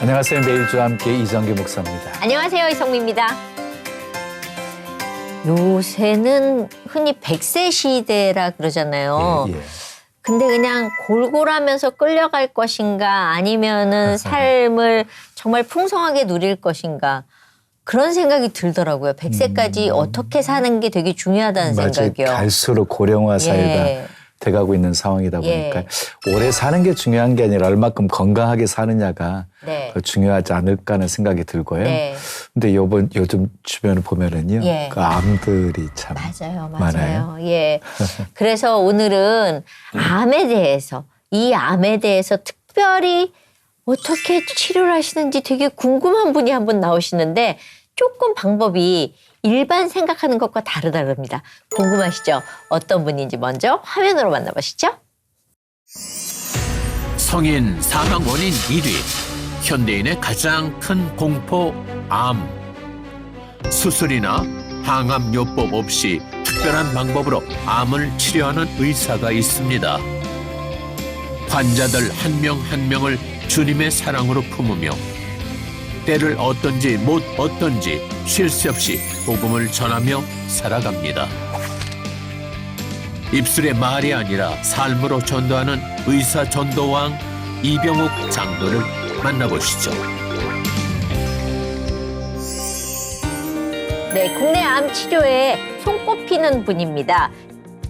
안녕하세요. 매일주와 함께 이정규 목사입니다. 안녕하세요. 이성미입니다. 요새는 흔히 100세 시대라 그러잖아요. 예, 예. 근데 그냥 골골하면서 끌려갈 것인가 아니면은 삶을 정말 풍성하게 누릴 것인가 그런 생각이 들더라고요. 100세까지 어떻게 사는 게 되게 중요하다는 맞아요. 생각이요. 갈수록 고령화 사회가 예. 돼가고 있는 상황이다 예. 보니까 오래 사는 게 중요한 게 아니라 얼마큼 건강하게 사느냐가 네. 더 중요하지 않을까 하는 생각이 들고요. 네. 근데 요즘 주변을 보면은요. 예. 그 암들이 참 맞아요. 많아요. 예. 그래서 오늘은 암에 대해서, 이 암에 대해서 특별히 어떻게 치료를 하시는지 되게 궁금한 분이 한 분 나오시는데 조금 방법이 일반 생각하는 것과 다르다 그럽니다. 궁금하시죠? 어떤 분인지 먼저 화면으로 만나보시죠. 성인 사망 원인 1위, 현대인의 가장 큰 공포 암. 수술이나 항암요법 없이 특별한 방법으로 암을 치료하는 의사가 있습니다. 환자들 한 명 한 명을 주님의 사랑으로 품으며 때를 얻든지 못 얻든지 쉴 새 없이 복음을 전하며 살아갑니다. 입술의 말이 아니라 삶으로 전도하는 의사 전도왕 이병욱 장로를 만나보시죠. 네, 국내 암 치료에 손꼽히는 분입니다.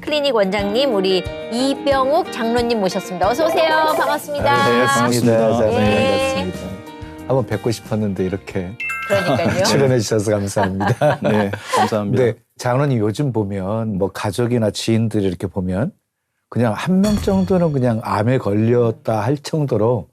클리닉 원장님, 우리 이병욱 장로님 모셨습니다. 어서 오세요. 반갑습니다. 네, 반갑습니다. 잘 예. 반갑습니다. 한번 뵙고 싶었는데 이렇게 그러니까요. 출연해 주셔서 감사합니다. 네, 감사합니다. 근데 장로님 요즘 보면 뭐 가족이나 지인들이 이렇게 보면 그냥 한 명 정도는 그냥 암에 걸렸다 할 정도로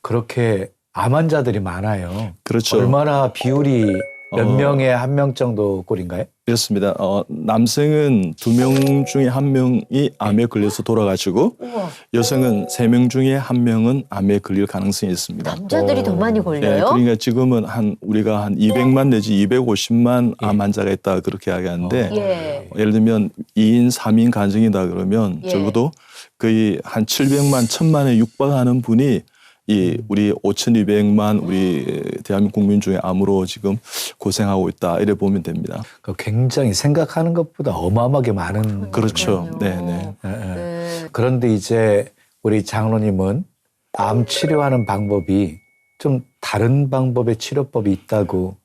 그렇게 암 환자들이 많아요. 그렇죠. 얼마나 비율이 몇 명에 한 명 정도 꼴인가요? 그렇습니다. 남성은 2명 중에 1명이 암에 걸려서 돌아가시고 우와, 여성은 3명 중에 1명은 암에 걸릴 가능성이 있습니다. 남자들이 더 많이 네, 걸려요? 그러니까 지금은 우리가 한 200만 내지 250만 암 환자가 있다 그렇게 이야기하는데 예. 예를 들면 2인, 3인 가정이다 그러면 예. 적어도 거의 한 700만, 1000만에 육박하는 분이 이 우리 5,200만 우리 대한민국 국민 중에 암으로 지금 고생하고 있다 이래 보면 됩니다. 굉장히 생각하는 것보다 어마어마하게 많은 그렇죠. 그러니까요. 네. 예, 예. 네. 그런데 이제 우리 장로님은 암 치료하는 방법이 좀 다른 방법의 치료법이 있다고.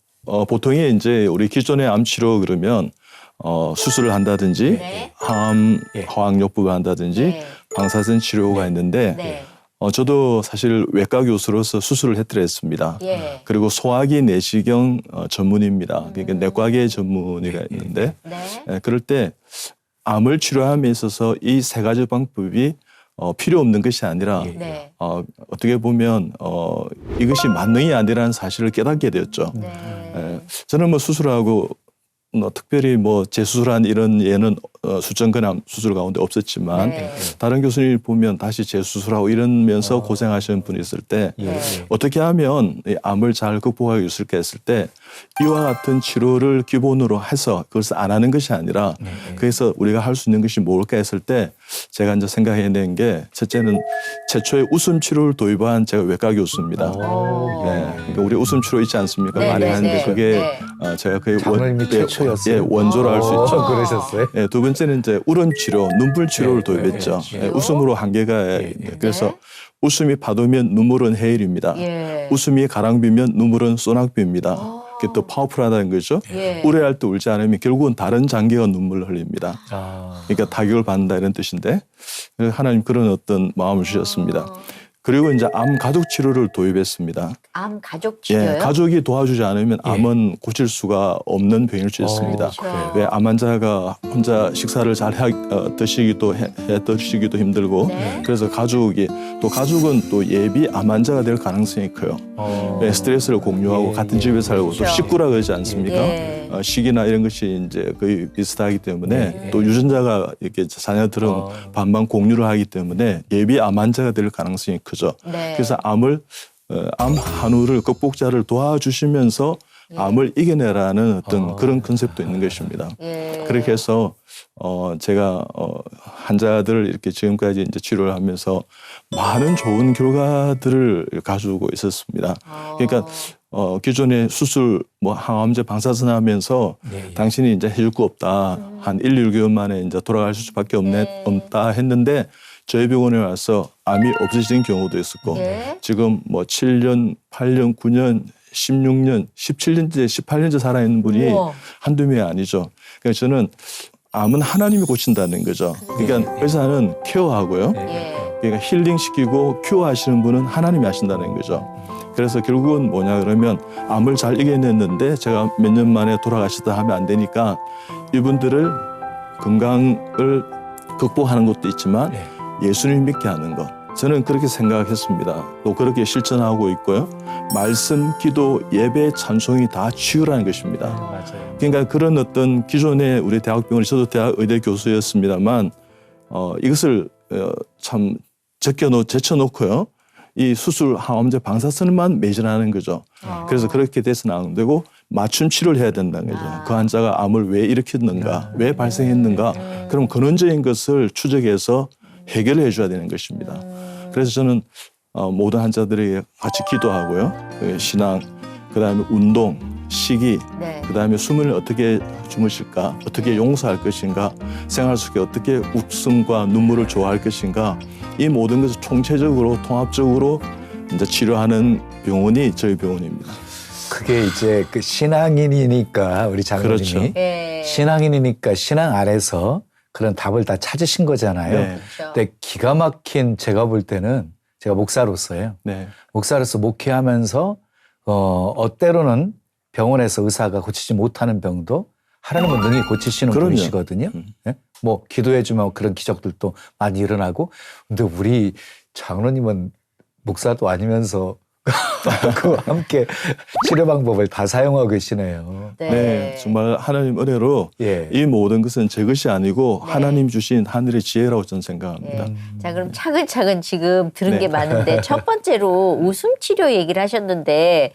보통에 이제 우리 기존의 암 치료 그러면 수술을 한다든지 네. 항암 예. 화학요법을 한다든지 네. 방사선 치료가 있는데 네. 저도 사실 외과 교수로서 수술을 해드렸습니다. 예. 그리고 소화기 내시경 전문입니다. 그러니까 내과계 전문의가 있는데 네. 그럴 때 암을 치료함에 있어서 이 세 가지 방법이 필요 없는 것이 아니라 네. 어떻게 보면 이것이 만능이 아니라는 사실을 깨닫게 되었죠. 네. 저는 뭐 수술하고 특별히 뭐 재수술한 이런 예는 수정근암 수술 가운데 없었지만 네. 다른 교수님 보면 다시 재수술하고 이러면서 고생하시는 분이 있을 때 예. 어떻게 하면 이 암을 잘 극복할 수 있을까 했을 때 이와 같은 치료를 기본으로 해서 그것을 안 하는 것이 아니라 그래서 우리가 할 수 있는 것이 뭘까 했을 때 제가 이제 생각해낸 게 첫째는 최초의 웃음 치료를 도입한 제가 외과 교수입니다. 네, 그러니까 우리 웃음 치료 있지 않습니까? 네, 많이 네, 하는데 네. 그게 네. 제가 거의 장로님이 최초였어요. 예, 원조로 할 수 있죠. 그러셨어요? 네, 두 번째는 이제 울음 치료, 눈물 치료를 도입했죠. 네, 네, 웃음으로 한계가 그래서 웃음이 파도면 눈물은 해일입니다. 예. 웃음이 가랑비면 눈물은 소낙비입니다. 그게 또 파워풀하다는 거죠. 예. 우려할 때 울지 않으면 결국은 다른 장기가 눈물을 흘립니다. 아. 그러니까 타격을 받는다 이런 뜻인데 하나님 그런 어떤 마음을 주셨습니다. 그리고 이제 암 가족 치료를 도입했습니다. 암 가족 치료요? 예, 가족이 도와주지 않으면 암은 고칠 수가 없는 병일 수 있습니다. 그렇죠. 왜 암 환자가 혼자 식사를 잘 드시기도 해 드시기도 힘들고 네. 그래서 가족은 또 예비 암 환자가 될 가능성이 커요. 왜 스트레스를 공유하고 같은 집에 살고 또 그렇죠. 식구라 그러지 않습니까? 예. 식이나 이런 것이 이제 거의 비슷하기 때문에 네. 또 유전자가 이렇게 자녀들은 반반 공유를 하기 때문에 예비 암 환자가 될 가능성이 크죠. 네. 그래서 암 한우를 극복자를 도와주시면서 암을 이겨내라는 어떤 그런 컨셉도 있는 것입니다. 예. 그렇게 해서 제가 환자들을 이렇게 지금까지 이제 치료를 하면서 많은 좋은 결과들을 가지고 있었습니다. 그러니까 기존에 수술 뭐 항암제 방사선 하면서 예, 예. 당신이 이제 해줄 거 없다. 한 1, 2개월 만에 이제 돌아가실 수밖에 없다 했는데 저희 병원에 와서 암이 없어진 경우도 있었고 예. 지금 뭐 7년, 8년, 9년, 16년, 17년째, 18년째 살아있는 분이 우와. 한두 명이 아니죠. 그래서 저는 암은 하나님이 고친다는 거죠. 그러니까 의사는 케어하고요. 예. 그러니까 힐링시키고 큐어하시는 분은 하나님이 하신다는 거죠. 그래서 결국은 뭐냐 그러면 암을 잘 이겨냈는데 제가 몇 년 만에 돌아가시다 하면 안 되니까 이분들을 건강을 극복하는 것도 있지만 네. 예수님 믿게 하는 것. 저는 그렇게 생각했습니다. 또 그렇게 실천하고 있고요. 말씀, 기도, 예배, 찬송이 다 치유라는 것입니다. 맞아요. 그러니까 그런 어떤 기존에 우리 대학병원 저도 대학 의대 교수였습니다만 이것을 참 제쳐놓고요. 이 수술 항암제 방사선만 매진하는 거죠. 그래서 그렇게 돼서는 안 되고 맞춤 치료를 해야 된다는 거죠. 그 환자가 암을 왜 일으켰는가, 왜 발생했는가, 그럼 근원적인 것을 추적해서 해결을 해줘야 되는 것입니다. 그래서 저는 모든 환자들에게 같이 기도하고요. 신앙, 그다음에 운동, 식이, 네. 그다음에 숨을 어떻게 주무실까, 어떻게 용서할 것인가, 생활 속에 어떻게 웃음과 눈물을 좋아할 것인가, 이 모든 것을 총체적으로 통합적으로 이제 치료하는 병원이 저희 병원입니다. 그게 이제 그 신앙인이니까 우리 장로님이 그렇죠. 예. 신앙인이니까 신앙 안에서 그런 답을 다 찾으신 거잖아요. 네. 그렇죠. 근데 기가 막힌 제가 볼 때는 제가 목사로서요. 네. 목사로서 목회하면서 때로는 병원에서 의사가 고치지 못하는 병도 하나님은 능히 고치시는 그럼요. 분이시거든요. 예? 뭐 기도해주면 그런 기적들도 많이 일어나고. 근데 우리 장로님은 목사도 아니면서 그와 함께 치료 방법을 다 사용하고 계시네요. 네, 정말 하나님 은혜로 예. 이 모든 것은 제 것이 아니고 네. 하나님 주신 하늘의 지혜라고 저는 생각합니다. 자, 그럼 차근차근 지금 들은 네. 게 많은데 첫 번째로 웃음 치료 얘기를 하셨는데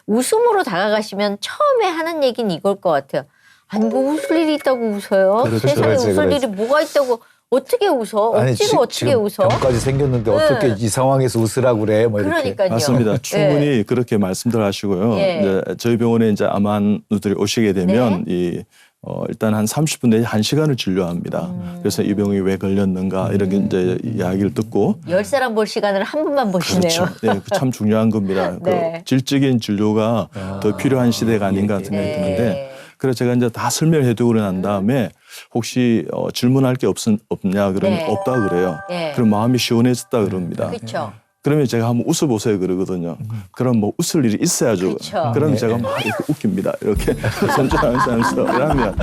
웃음으로 다가가시면 처음에 하는 얘기는 이걸 것 같아요. 아니 뭐 웃을 일이 있다고 웃어요? 그렇죠. 세상에 그렇지, 웃을 그렇지. 일이 뭐가 있다고 어떻게 웃어? 억지로 어떻게 지금 웃어? 병까지 생겼는데 네. 어떻게 이 상황에서 웃으라고 그래? 뭐 이렇게. 그러니까요. 맞습니다. 충분히 그렇게 말씀들 하시고요. 예. 이제 저희 병원에 이제 암환들이 오시게 되면 일단 한 30분 내지 1시간을 진료합니다. 그래서 이 병이 왜 걸렸는가 이렇게 이제 이야기를 듣고 10사람 볼 시간을 한 분만 보시네요. 그렇죠. 네, 참 중요한 겁니다. 네. 그 질적인 진료가 더 필요한 시대가 아닌가 생각이 드는데 그래서 제가 이제 다 설명해두고 난 다음에 혹시 질문할 게 없냐 그러면 네. 없다 그래요. 네. 그럼 마음이 시원해졌다 그럽니다. 그렇죠. 그러면 제가 한번 웃어보세요 그러거든요. 그럼 뭐 웃을 일이 있어야죠. 그쵸. 그럼 네. 제가 막 이렇게 웃깁니다. 이렇게 손절하면서 그러면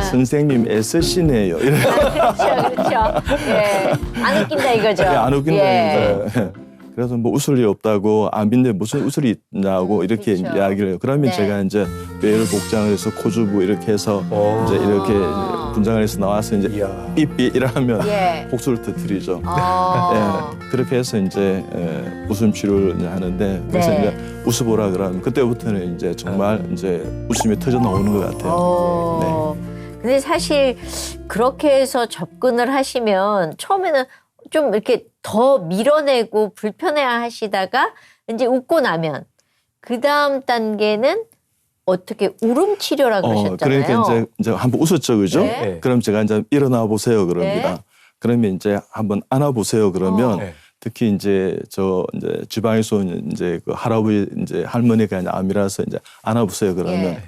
선생님 애쓰시네요. 이래요. 그렇죠, 그렇죠. 예, 안 웃긴다 이거죠. 안 웃긴다. 예. 예. 그래서 뭐 웃을 일이 없다고 암인데 무슨 웃을 일이 있냐고 이렇게 그렇죠. 이야기를 해요. 그러면 네. 제가 이제 뇌를 복장을 해서 코주부 이렇게 해서 오. 이제 이렇게 분장을 해서 나와서 이제 이야. 삐삐 이러면 예. 복수를 터뜨리죠. 어. 예, 그렇게 해서 이제 웃음 치료를 이제 하는데 그래서 네. 이제 웃어보라 그러면 그때부터는 이제 정말 이제 웃음이 터져 나오는 것 같아요. 어. 근데 사실 그렇게 해서 접근을 하시면 처음에는 좀 이렇게 더 밀어내고 불편해 하시다가 이제 웃고 나면 그 다음 단계는 어떻게 울음 치료라고 그러셨잖아요. 그러니까 이제 한번 웃었죠, 그죠? 네. 그럼 제가 이제 일어나 보세요, 그럽니다. 네. 그러면 이제 한번 안아 보세요, 그러면 네. 특히 이제 이제 지방에서 이제 그 할아버지 이제 할머니가 이제 암이라서 이제 안아 보세요, 그러면. 예.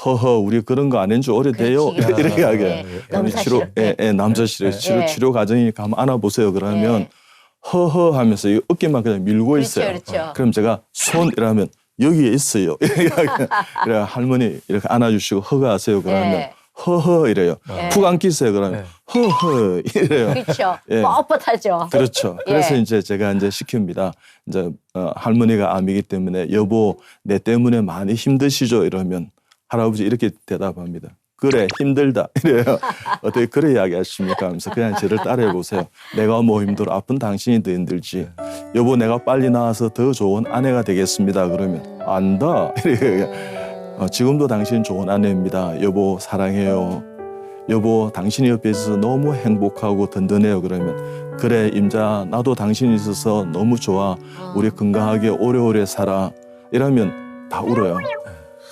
허허, 우리 그런 거 안 한 지 오래돼요. 그렇지, 그렇지. 이렇게 이야기해요. 예. 남사스럽게. 남자실에 치료 과정이니까 한번 안아보세요. 그러면 예. 허허 하면서 이 어깨만 그냥 밀고 그렇죠, 있어요. 그렇죠. 그럼 제가 손 이러면 여기에 있어요. 그래 할머니 이렇게 안아주시고 허가하세요. 그러면 예. 허허 이래요. 예. 푹 안기세요. 그러면 허허 이래요. 그렇죠. 예. 뻣뻣하죠. 그렇죠. 그래서 예. 이제 제가 이제 시킵니다. 이제 할머니가 암이기 때문에 여보 내 때문에 많이 힘드시죠? 이러면 할아버지 이렇게 대답합니다. 그래 힘들다 이래요. 어떻게 그래 이야기하십니까 하면서 그냥 저를 따라해 보세요. 내가 뭐 힘들어 아픈 당신이 더 힘들지. 여보 내가 빨리 나와서 더 좋은 아내가 되겠습니다. 그러면 안다 이래요. 지금도 당신 좋은 아내입니다. 여보 사랑해요. 여보 당신이 옆에 있어서 너무 행복하고 든든해요. 그러면 그래 임자 나도 당신이 있어서 너무 좋아. 우리 건강하게 오래오래 살아. 이러면 다 울어요.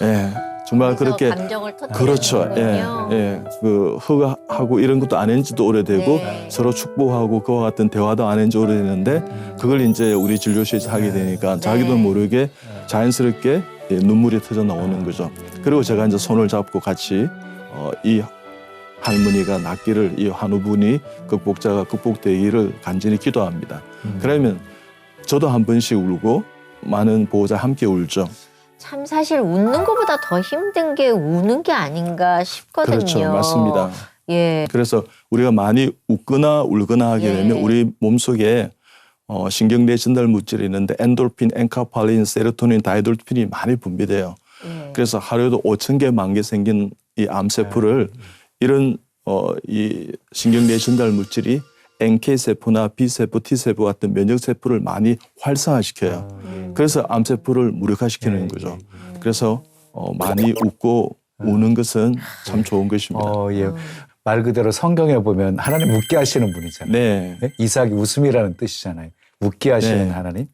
예, 정말 그래서 그렇게 감정을 터뜨리는 그렇죠. 예, 예. 그 허가하고 이런 것도 안 한지도 오래되고 네. 서로 축복하고 그와 같은 대화도 안 한지 오래됐는데 그걸 이제 우리 진료실에서 하게 되니까 자기도 모르게 자연스럽게 예, 눈물이 터져 나오는 거죠. 그리고 제가 이제 손을 잡고 같이 이 할머니가 낫기를 이 한우분이 극복자가 극복되기를 간절히 기도합니다. 그러면 저도 한 번씩 울고 많은 보호자 함께 울죠. 참 사실 웃는 것보다 더 힘든 게 우는 게 아닌가 싶거든요. 그렇죠. 맞습니다. 예. 그래서 우리가 많이 웃거나 울거나 하게 예. 되면 우리 몸속에 신경내 전달 물질이 있는데 엔돌핀, 엔카팔린, 세로토닌, 다이돌핀이 많이 분비돼요. 예. 그래서 하루에도 5,000개, 10,000개 생긴 이 암세포를 이런 이 신경내 전달 물질이 NK세포나 B세포, T세포 같은 면역세포를 많이 활성화시켜요. 그래서 암세포를 무력화시키는 거죠. 그래서 많이 웃고 우는 것은 참 좋은 것입니다. 예. 말 그대로 성경에 보면 하나님 웃게 하시는 분이잖아요. 네. 네? 이삭이 웃음이라는 뜻이잖아요. 웃게 하시는 네. 하나님.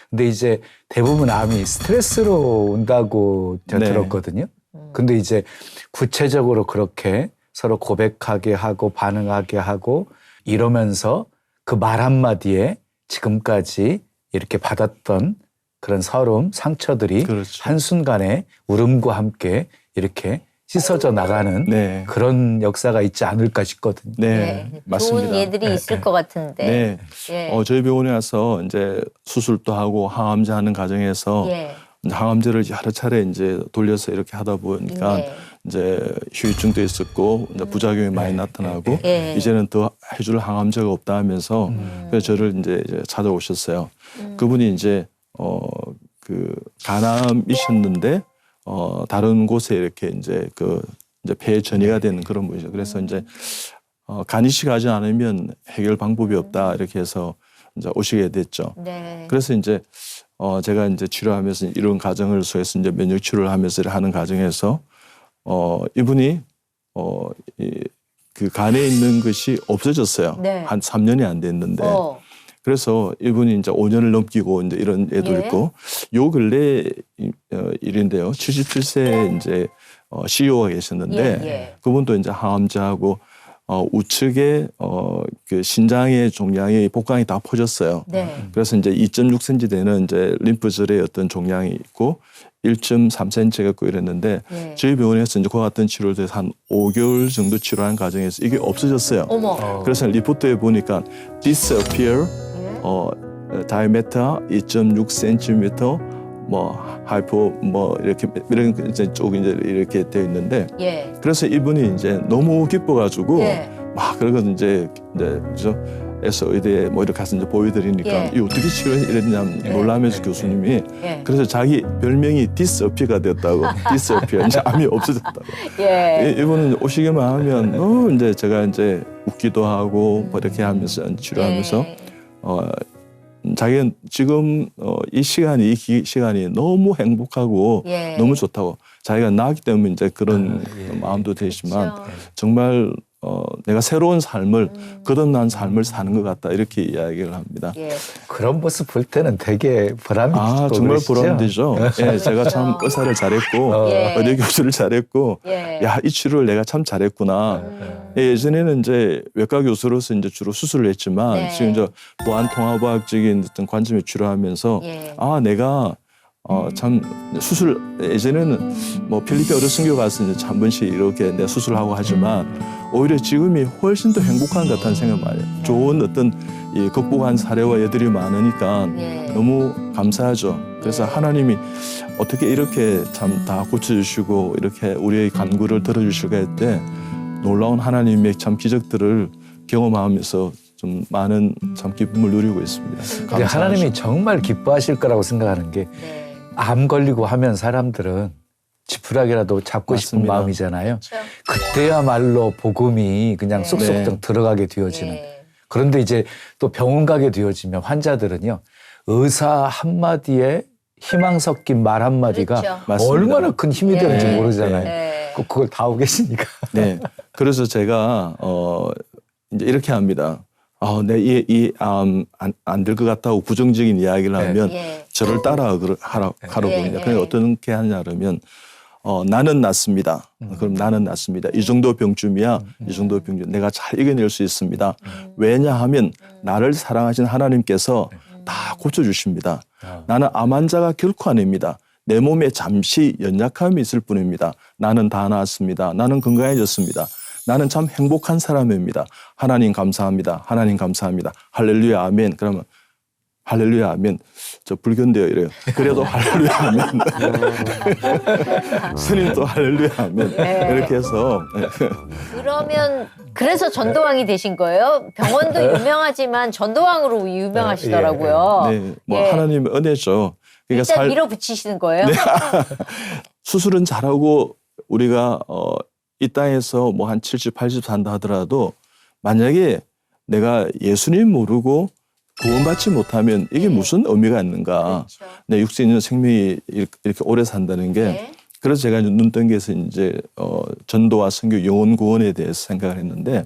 근데 이제 대부분 암이 스트레스로 온다고 제가 네. 들었거든요. 근데 이제 구체적으로 그렇게 서로 고백하게 하고 반응하게 하고 이러면서 그 말 한마디에 지금까지 이렇게 받았던 그런 서름, 상처들이 그렇죠. 한순간에 울음과 함께 이렇게 씻어져 나가는 네. 그런 역사가 있지 않을까 싶거든요. 네. 예. 맞습니다. 좋은 예들이 있을 것 같은데. 네. 예. 저희 병원에 와서 이제 수술도 하고 항암제 하는 과정에서 예. 이제 항암제를 여러 차례 이제 돌려서 이렇게 하다 보니까 네. 이제 후유증도 있었고 이제 부작용이 많이 나타나고 예. 이제는 더 해줄 항암제가 없다 하면서 그래서 저를 이제 찾아오셨어요. 그분이 이제 그 간암이셨는데 다른 곳에 이렇게 이제 그 이제 폐에 전이가 되는 그런 분이죠. 그래서 이제 간이식 하지 않으면 해결 방법이 없다 이렇게 해서 이제 오시게 됐죠. 네. 그래서 이제 제가 이제 치료하면서 이런 과정을 통해서 이제 면역 치료를 하면서 하는 과정에서 이분이 그 간에 있는 것이 없어졌어요. 네. 한 3년이 안 됐는데 그래서 이분이 이제 5년을 넘기고 이제 이런 애도 예. 있고 요 근래 일인데요. 77세 이제 CEO가 계셨는데 예. 그분도 이제 항암제하고 우측에 그 신장의 종양이 복강이 다 퍼졌어요. 네. 그래서 이제 2.6cm 되는 이제 림프절의 어떤 종양이 있고 1.3cm가 있고 이랬는데 예. 저희 병원에서 이제 그와 같은 치료를 해서 한 5개월 정도 치료한 과정에서 이게 없어졌어요. 어머. 그래서 리포트에 보니까 disappear diameter 2.6cm 뭐 하이포 뭐 이렇게 이런 이제 쪽 이제 이렇게 되어 있는데 예. 그래서 이분이 이제 너무 기뻐가지고 예. 막 그러고 이제 그죠 에서 의대에 뭐 이렇게 가서 이제 보여드리니까 예. 이 어떻게 치료했냐 놀라면서 교수님이 예. 그래서 자기 별명이 디스어피가 됐다고 디스어피 이제 암이 없어졌다고 예. 이분은 오시기만 하면 이제 제가 이제 웃기도 하고 뭐 이렇게 하면서 치료하면서 예. 자기는 지금 이 시간이 시간이 너무 행복하고 예. 너무 좋다고 자기가 나기 때문에 이제 그런 마음도 되지만 그렇죠. 정말 내가 새로운 삶을 거듭난 삶을 사는 것 같다 이렇게 이야기를 합니다. 예. 그런 모습 볼 때는 되게 보람이 있고 정말 그러시죠? 보람되죠. 예, 제가 참 그렇죠. 의사를 잘했고 예. 의대 교수를 잘했고 예. 야, 이 치료를 내가 참 잘했구나. 예전에는 이제 외과 교수로서 이제 주로 수술을 했지만 네. 지금 이제 보안 통합학적인 어떤 관점에 치료하면서 예. 내가 참 수술 예전에는 뭐 필리핀 어려 선교 가서 이제 한 번씩 이렇게 내가 수술하고 하지만 오히려 지금이 훨씬 더 행복한 것 같다는 생각 많이 해요. 좋은 어떤 이 극복한 사례와 예들이 많으니까 예. 너무 감사하죠. 그래서 하나님이 어떻게 이렇게 참 다 고쳐주시고 이렇게 우리의 간구를 들어주실까 했때 놀라운 하나님의 참 기적들을 경험하면서 좀 많은 참 기쁨을 누리고 있습니다. 근데 감사하죠. 하나님이 정말 기뻐하실 거라고 생각하는 게 암 네. 걸리고 하면 사람들은 지푸라기라도 잡고 싶은 맞습니다. 마음이잖아요. 그렇죠. 그때야말로 복음이 그냥 네. 쏙쏙 네. 들어가게 되어지는. 예. 그런데 이제 또 병원 가게 되어지면 환자들은요. 의사 한마디에 희망 섞인 말 한마디가 그렇죠. 맞습니다. 얼마나 큰 힘이 되는지 네. 모르잖아요. 네. 그걸 다 하고 계시니까. 네. 그래서 제가 이제 이렇게 합니다. 안 될 것 같다고 부정적인 이야기를 네. 하면 예. 저를 따라 하라고 예, 합니다. 예. 그러니까 어떻게 하냐 그러면 나는 낫습니다. 그럼 나는 낫습니다. 이 정도 병쯤이야. 이 정도 병쯤 내가 잘 이겨낼 수 있습니다. 왜냐하면 나를 사랑하신 하나님께서 다 고쳐주십니다. 나는 암 환자가 결코 아닙니다. 내 몸에 잠시 연약함이 있을 뿐입니다. 나는 다 나았습니다. 나는 건강해졌습니다. 나는 참 행복한 사람입니다. 하나님 감사합니다. 하나님 감사합니다. 할렐루야 아멘. 그러면 할렐루야 아멘. 저 불교인데요 이래요. 그래도 할렐루야 아멘. 스님도 할렐루야 아멘. 네. 이렇게 해서 그러면 그래서 전도왕이 되신 거예요? 병원도 유명하지만 전도왕으로 유명하시더라고요. 네, 뭐 예. 하나님의 은혜죠. 그러니까 일단 밀어붙이시는 거예요? 수술은 잘하고 우리가 이 땅에서 뭐 한 70, 80 산다 하더라도 만약에 내가 예수님 모르고 구원받지 못하면 이게 무슨 의미가 있는가. 그렇죠. 내 육체 있는 생명이 이렇게 오래 산다는 게. 네. 그래서 제가 눈뜬기에서 이제 전도와 선교 영혼 구원에 대해서 생각을 했는데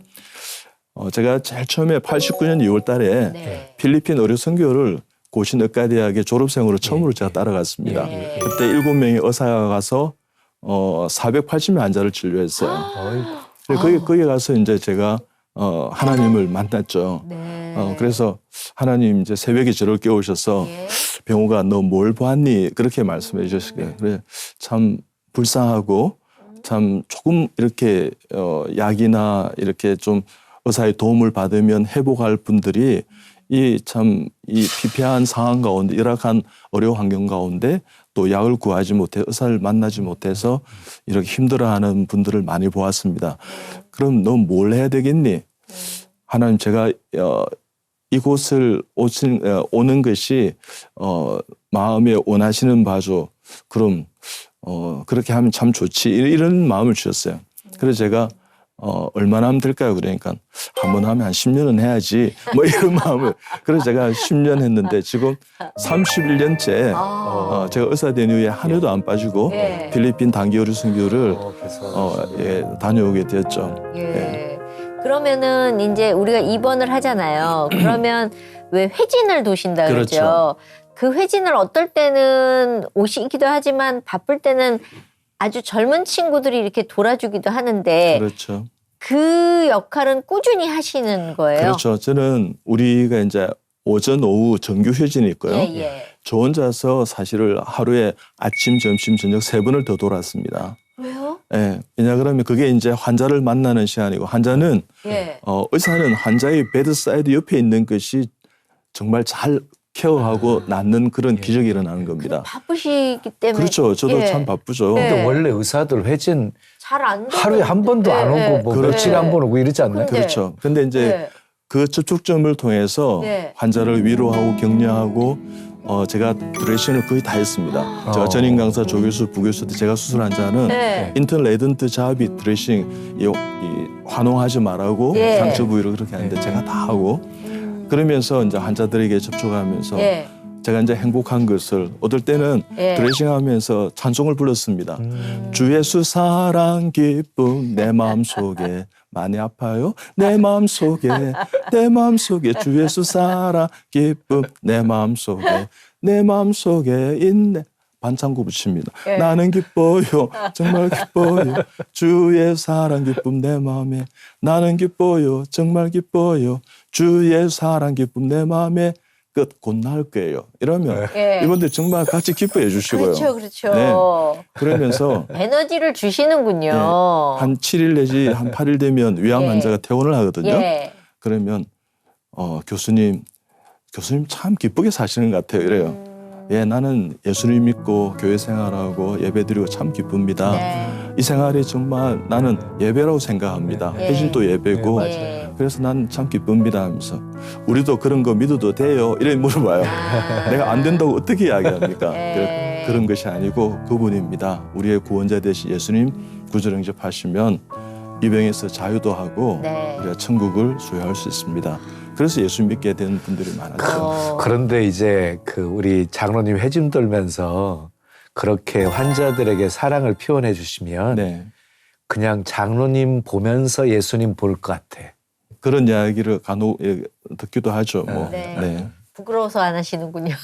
제가 제일 처음에 89년 2월 달에 네. 필리핀 의료 선교를 고신 의과대학의 졸업생으로 처음으로 제가 따라갔습니다. 예. 그때 7명의 의사가 가서 480명 환자를 진료했어요. 그래서 거기 가서 이제 제가 하나님을 만났죠. 네. 그래서 하나님 이제 새벽에 저를 깨우셔서 예. 병호가 너 뭘 보았니? 그렇게 말씀해 주시게. 그래 참 불쌍하고 참 조금 이렇게 약이나 이렇게 좀 의사의 도움을 받으면 회복할 분들이 이 피폐한 상황 가운데 열악한 어려운 환경 가운데 또 약을 구하지 못해 의사를 만나지 못해서 이렇게 힘들어하는 분들을 많이 보았습니다. 그럼 너 뭘 해야 되겠니? 하나님 제가 이곳을 오는 것이 마음에 원하시는 바죠. 그럼 그렇게 하면 참 좋지. 이런 마음을 주셨어요. 그래서 제가 얼마나 하면 될까요? 그러니까 한 번 하면 한 10년은 해야지. 뭐 이런 마음을. 그래서 제가 10년 했는데 지금 31년째 제가 의사 된 이후에 한 해도 안 빠지고 예. 필리핀 단기 의료 선교를 다녀오게 되었죠. 예. 그러면은 이제 우리가 입원을 하잖아요. 그러면 왜 회진을 도신다 그러죠. 그렇죠. 그 회진을 어떨 때는 오시기도 하지만 바쁠 때는 아주 젊은 친구들이 이렇게 돌아주기도 하는데 그렇죠. 그 역할은 꾸준히 하시는 거예요. 그렇죠. 저는 우리가 이제 오전, 오후 정규 회진이 있고요. 예, 예. 저 혼자서 사실을 하루에 아침, 점심, 저녁 3번을 더 돌았습니다. 왜요? 예. 왜냐 그러면 그게 이제 환자를 만나는 시간이고 환자는 예. 의사는 환자의 베드사이드 옆에 있는 것이 정말 잘 케어하고 낫는 그런 기적이 일어나는 겁니다. 바쁘시기 때문에. 그렇죠. 저도 예. 참 바쁘죠. 네. 근데 원래 의사들 회진 잘 안 하루에 한 번도 안 오고 뭐 그렇죠. 며칠에 한 번 오고 이러지 않나요? 근데- 그렇죠. 근데 이제 예. 그 접촉점을 통해서 네. 환자를 위로하고 격려하고 제가 드레싱을 거의 다 했습니다. 제가 전임 강사, 조교수, 부교수 때 제가 수술한 자는 네. 인턴 레든트 자비 드레싱 이 환홍하지 말라고 예. 상처 부위를 그렇게 하는데 제가 다 하고 그러면서 이제 환자들에게 접촉하면서 예. 제가 이제 행복한 것을 어떨 때는 예. 드레싱하면서 찬송을 불렀습니다. 주 예수 사랑 기쁨 내 마음속에 많이 아파요. 내 마음속에 주 예수 사랑 기쁨 내 마음속에 있네. 반창고 붙입니다. 예. 나는 기뻐요. 정말 기뻐요. 주의 사랑 기쁨 내 마음에 나는 기뻐요. 정말 기뻐요. 주의 사랑 기쁨 내 마음에 끝 곧 나을 거예요. 이러면 예. 이분들 정말 같이 기뻐해 주시고요. 그렇죠, 그렇죠. 네. 그러면서 에너지를 주시는군요. 예, 한 7일 내지 한 8일 되면 위암 예. 환자가 퇴원을 하거든요. 예. 그러면 교수님 참 기쁘게 사시는 것 같아요. 이래요. 예, 나는 예수님 믿고 교회 생활하고 예배드리고 참 기쁩니다. 네. 이 생활이 정말 나는 예배라고 생각합니다. 예. 회진도 예배고 네, 예. 그래서 난 참 기쁩니다 하면서 우리도 그런 거 믿어도 돼요? 이래 물어봐요. 내가 안 된다고 어떻게 이야기합니까? 예. 그런 것이 아니고 그분입니다. 우리의 구원자 되신 예수님 구절 영접하시면 이 병에서 자유도 하고 네. 우리가 천국을 소유할 수 있습니다. 그래서 예수 믿게 된 분들이 많았죠. 그런데 이제 그 우리 장로님 회심 돌면서 그렇게 환자들에게 사랑을 표현해 주시면 네. 그냥 장로님 보면서 예수님 볼 것 같아. 그런 이야기를 간혹 듣기도 하죠. 뭐. 네. 네. 부끄러워서 안 하시는군요.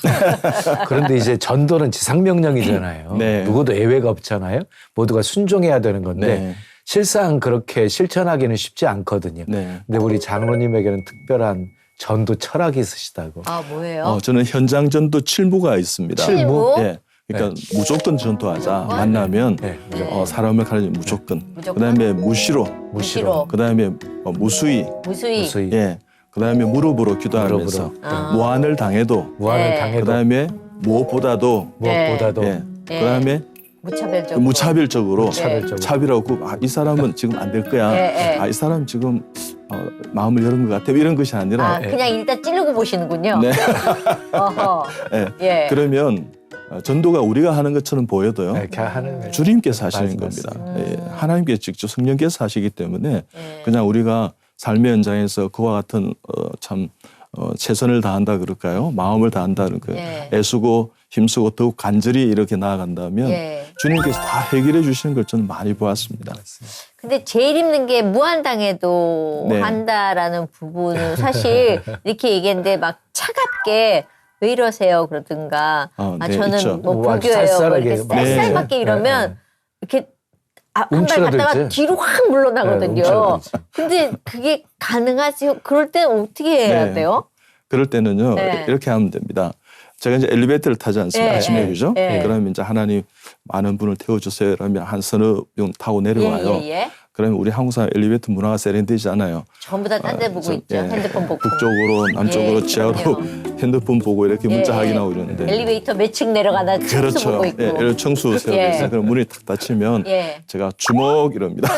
그런데 이제 전도는 지상명령이잖아요. 네. 누구도 예외가 없잖아요. 모두가 순종해야 되는 건데 네. 실상 그렇게 실천하기는 쉽지 않거든요. 네. 근데 우리 장로님에게는 특별한 전도 철학이 있으시다고. 아, 뭐예요? 저는 현장 전도 칠무가 있습니다. 칠무? 예. 그러니까 무조건 전도하자. 만나면 네. 네. 사람을 가르쳐 무조건. 무조건? 그다음에 무시로. 무시로. 그다음에 무수히. 무수히. 무수히 예. 그다음에 무릎으로 기도하면서 무릎으로. 아. 무한을 당해도. 무한을 네. 당해도 그다음에 무엇보다도. 무엇보다도 예. 네. 그다음에 무차별적으로. 무차별적으로. 무차별적으로. 차별하고 이 사람은 지금 안 될 거야. 네, 네. 이 사람 지금 마음을 열은 것 같아. 이런 것이 아니라. 아, 그냥 일단 찌르고 보시는군요. 네. 어허. 예. 예. 그러면 전도가 우리가 하는 것처럼 보여도요. 이렇게 하는 주님께서 하시는 맞습니다. 겁니다. 예, 하나님께서 직접 성령께서 하시기 때문에 예. 그냥 우리가 삶의 현장에서 그와 같은 최선을 다한다 그럴까요? 마음을 다한다는 그 예. 애쓰고 힘쓰고 더욱 간절히 이렇게 나아간다면 예. 주님께서 다 해결해 주시는 걸 저는 많이 보았습니다. 근데 제일 힘든 게 무한당해도 네. 한다라는 부분은 사실 이렇게 얘기했는데 막 차갑게 왜 이러세요 그러든가 네, 저는 있죠. 뭐 뭐 아주 불교예요 뭐 쌀쌀하게 이렇게 막. 쌀쌀맞게 네. 이러면 네. 이렇게 한 발 움츠러들지. 갔다가 뒤로 확 물러나거든요. 네, 움츠러들지. 근데 그게 가능하지? 그럴 땐 어떻게 해야 네. 돼요? 그럴 때는요 네. 이렇게 하면 됩니다. 제가 이제 엘리베이터를 타지 않습니까? 예, 아침에 예, 그죠? 예. 그러면 이제 하나님 많은 분을 태워주세요. 그러면 한 서너 명 타고 내려와요. 예. 그러면 우리 한국 사람 엘리베이터 문화가 세련되지 않아요. 전부 다 딴 데 보고 있죠. 예. 핸드폰 보고. 북쪽으로 남쪽으로 예, 지하로 그럼요. 핸드폰 보고 이렇게 문자 예, 확인하고 이러는데 엘리베이터 몇 층 내려가나 청소 그렇죠. 보고 있고. 예, 이런 청수 세우고 예. 있어요. 그럼 문이 탁 닫히면 예. 제가 주먹 이럽니다.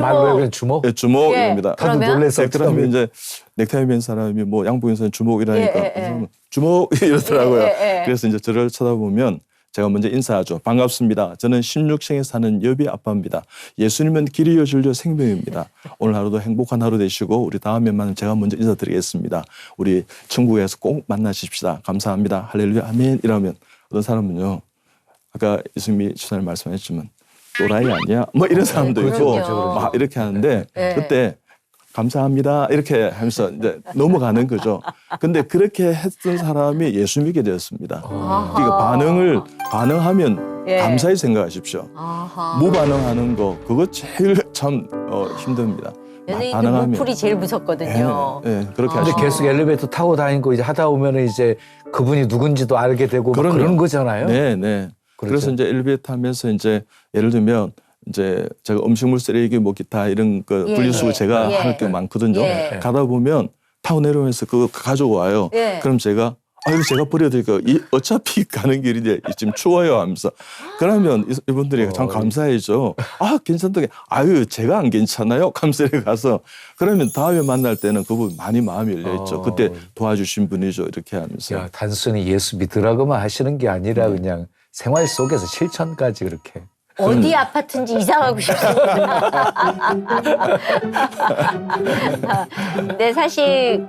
말로 그냥 주먹. 예, 주먹 예. 이럽니다. 그러면? 다들 놀래서 예, 그러면 이제 넥타이 맨 사람이 뭐 양복인 사람 주먹 이러니까 예, 예, 그 예. 사람은 주먹 이러더라고요. 예, 예, 예. 그래서 이제 저를 쳐다보면 제가 먼저 인사하죠. 반갑습니다. 저는 16층에 사는 여비 아빠입니다. 예수님은 길이요 진리요 생명입니다. 오늘 하루도 행복한 하루 되시고 우리 다음에만 제가 먼저 인사드리겠습니다. 우리 천국에서 꼭 만나십시다. 감사합니다. 할렐루야 아멘 이러면 어떤 사람은요. 아까 이승미 주사님 말씀하셨지만 또라이 아니야? 뭐 이런 사람도 있고 그럼요. 막 이렇게 하는데 예. 그때 감사합니다 이렇게 하면서 이제 넘어가는 거죠. 근데 그렇게 했던 사람이 예수 믿게 되었습니다. 그러니까 반응하면 예. 감사히 생각하십시오. 아하. 무반응하는 거 그거 제일 참 힘듭니다. 연예인들 무풀이 제일 무섭거든요. 예, 예, 그렇게 근데 하시면 계속 엘리베이터 타고 다니고 이제 하다 보면은 이제 그분이 누군지도 알게 되고 막 그럼요. 그런 거잖아요. 네, 네. 그렇죠. 그래서 이제 엘리베이터 타면서 이제 예를 들면 이제 제가 음식물 쓰레기 뭐 기타 이런 거 예, 분리수거 예, 제가 예. 할 게 많거든요. 예. 가다 보면 타고 내려오면서 그거 가지고 와요. 예. 그럼 제가 이거 제가 버려드릴까? 어차피 가는 길인데 지금 추워요 하면서 그러면 이분들이 참 감사해죠. 괜찮다. 제가 안 괜찮아요? 감사해 가서 그러면 다음에 만날 때는 그분 많이 마음이 열려있죠. 그때 도와주신 분이죠. 이렇게 하면서. 야, 단순히 예수 믿으라고만 하시는 게 아니라 그냥 생활 속에서 실천까지 그렇게. 어디 아파트인지 이사가고 싶습니다. 근데 사실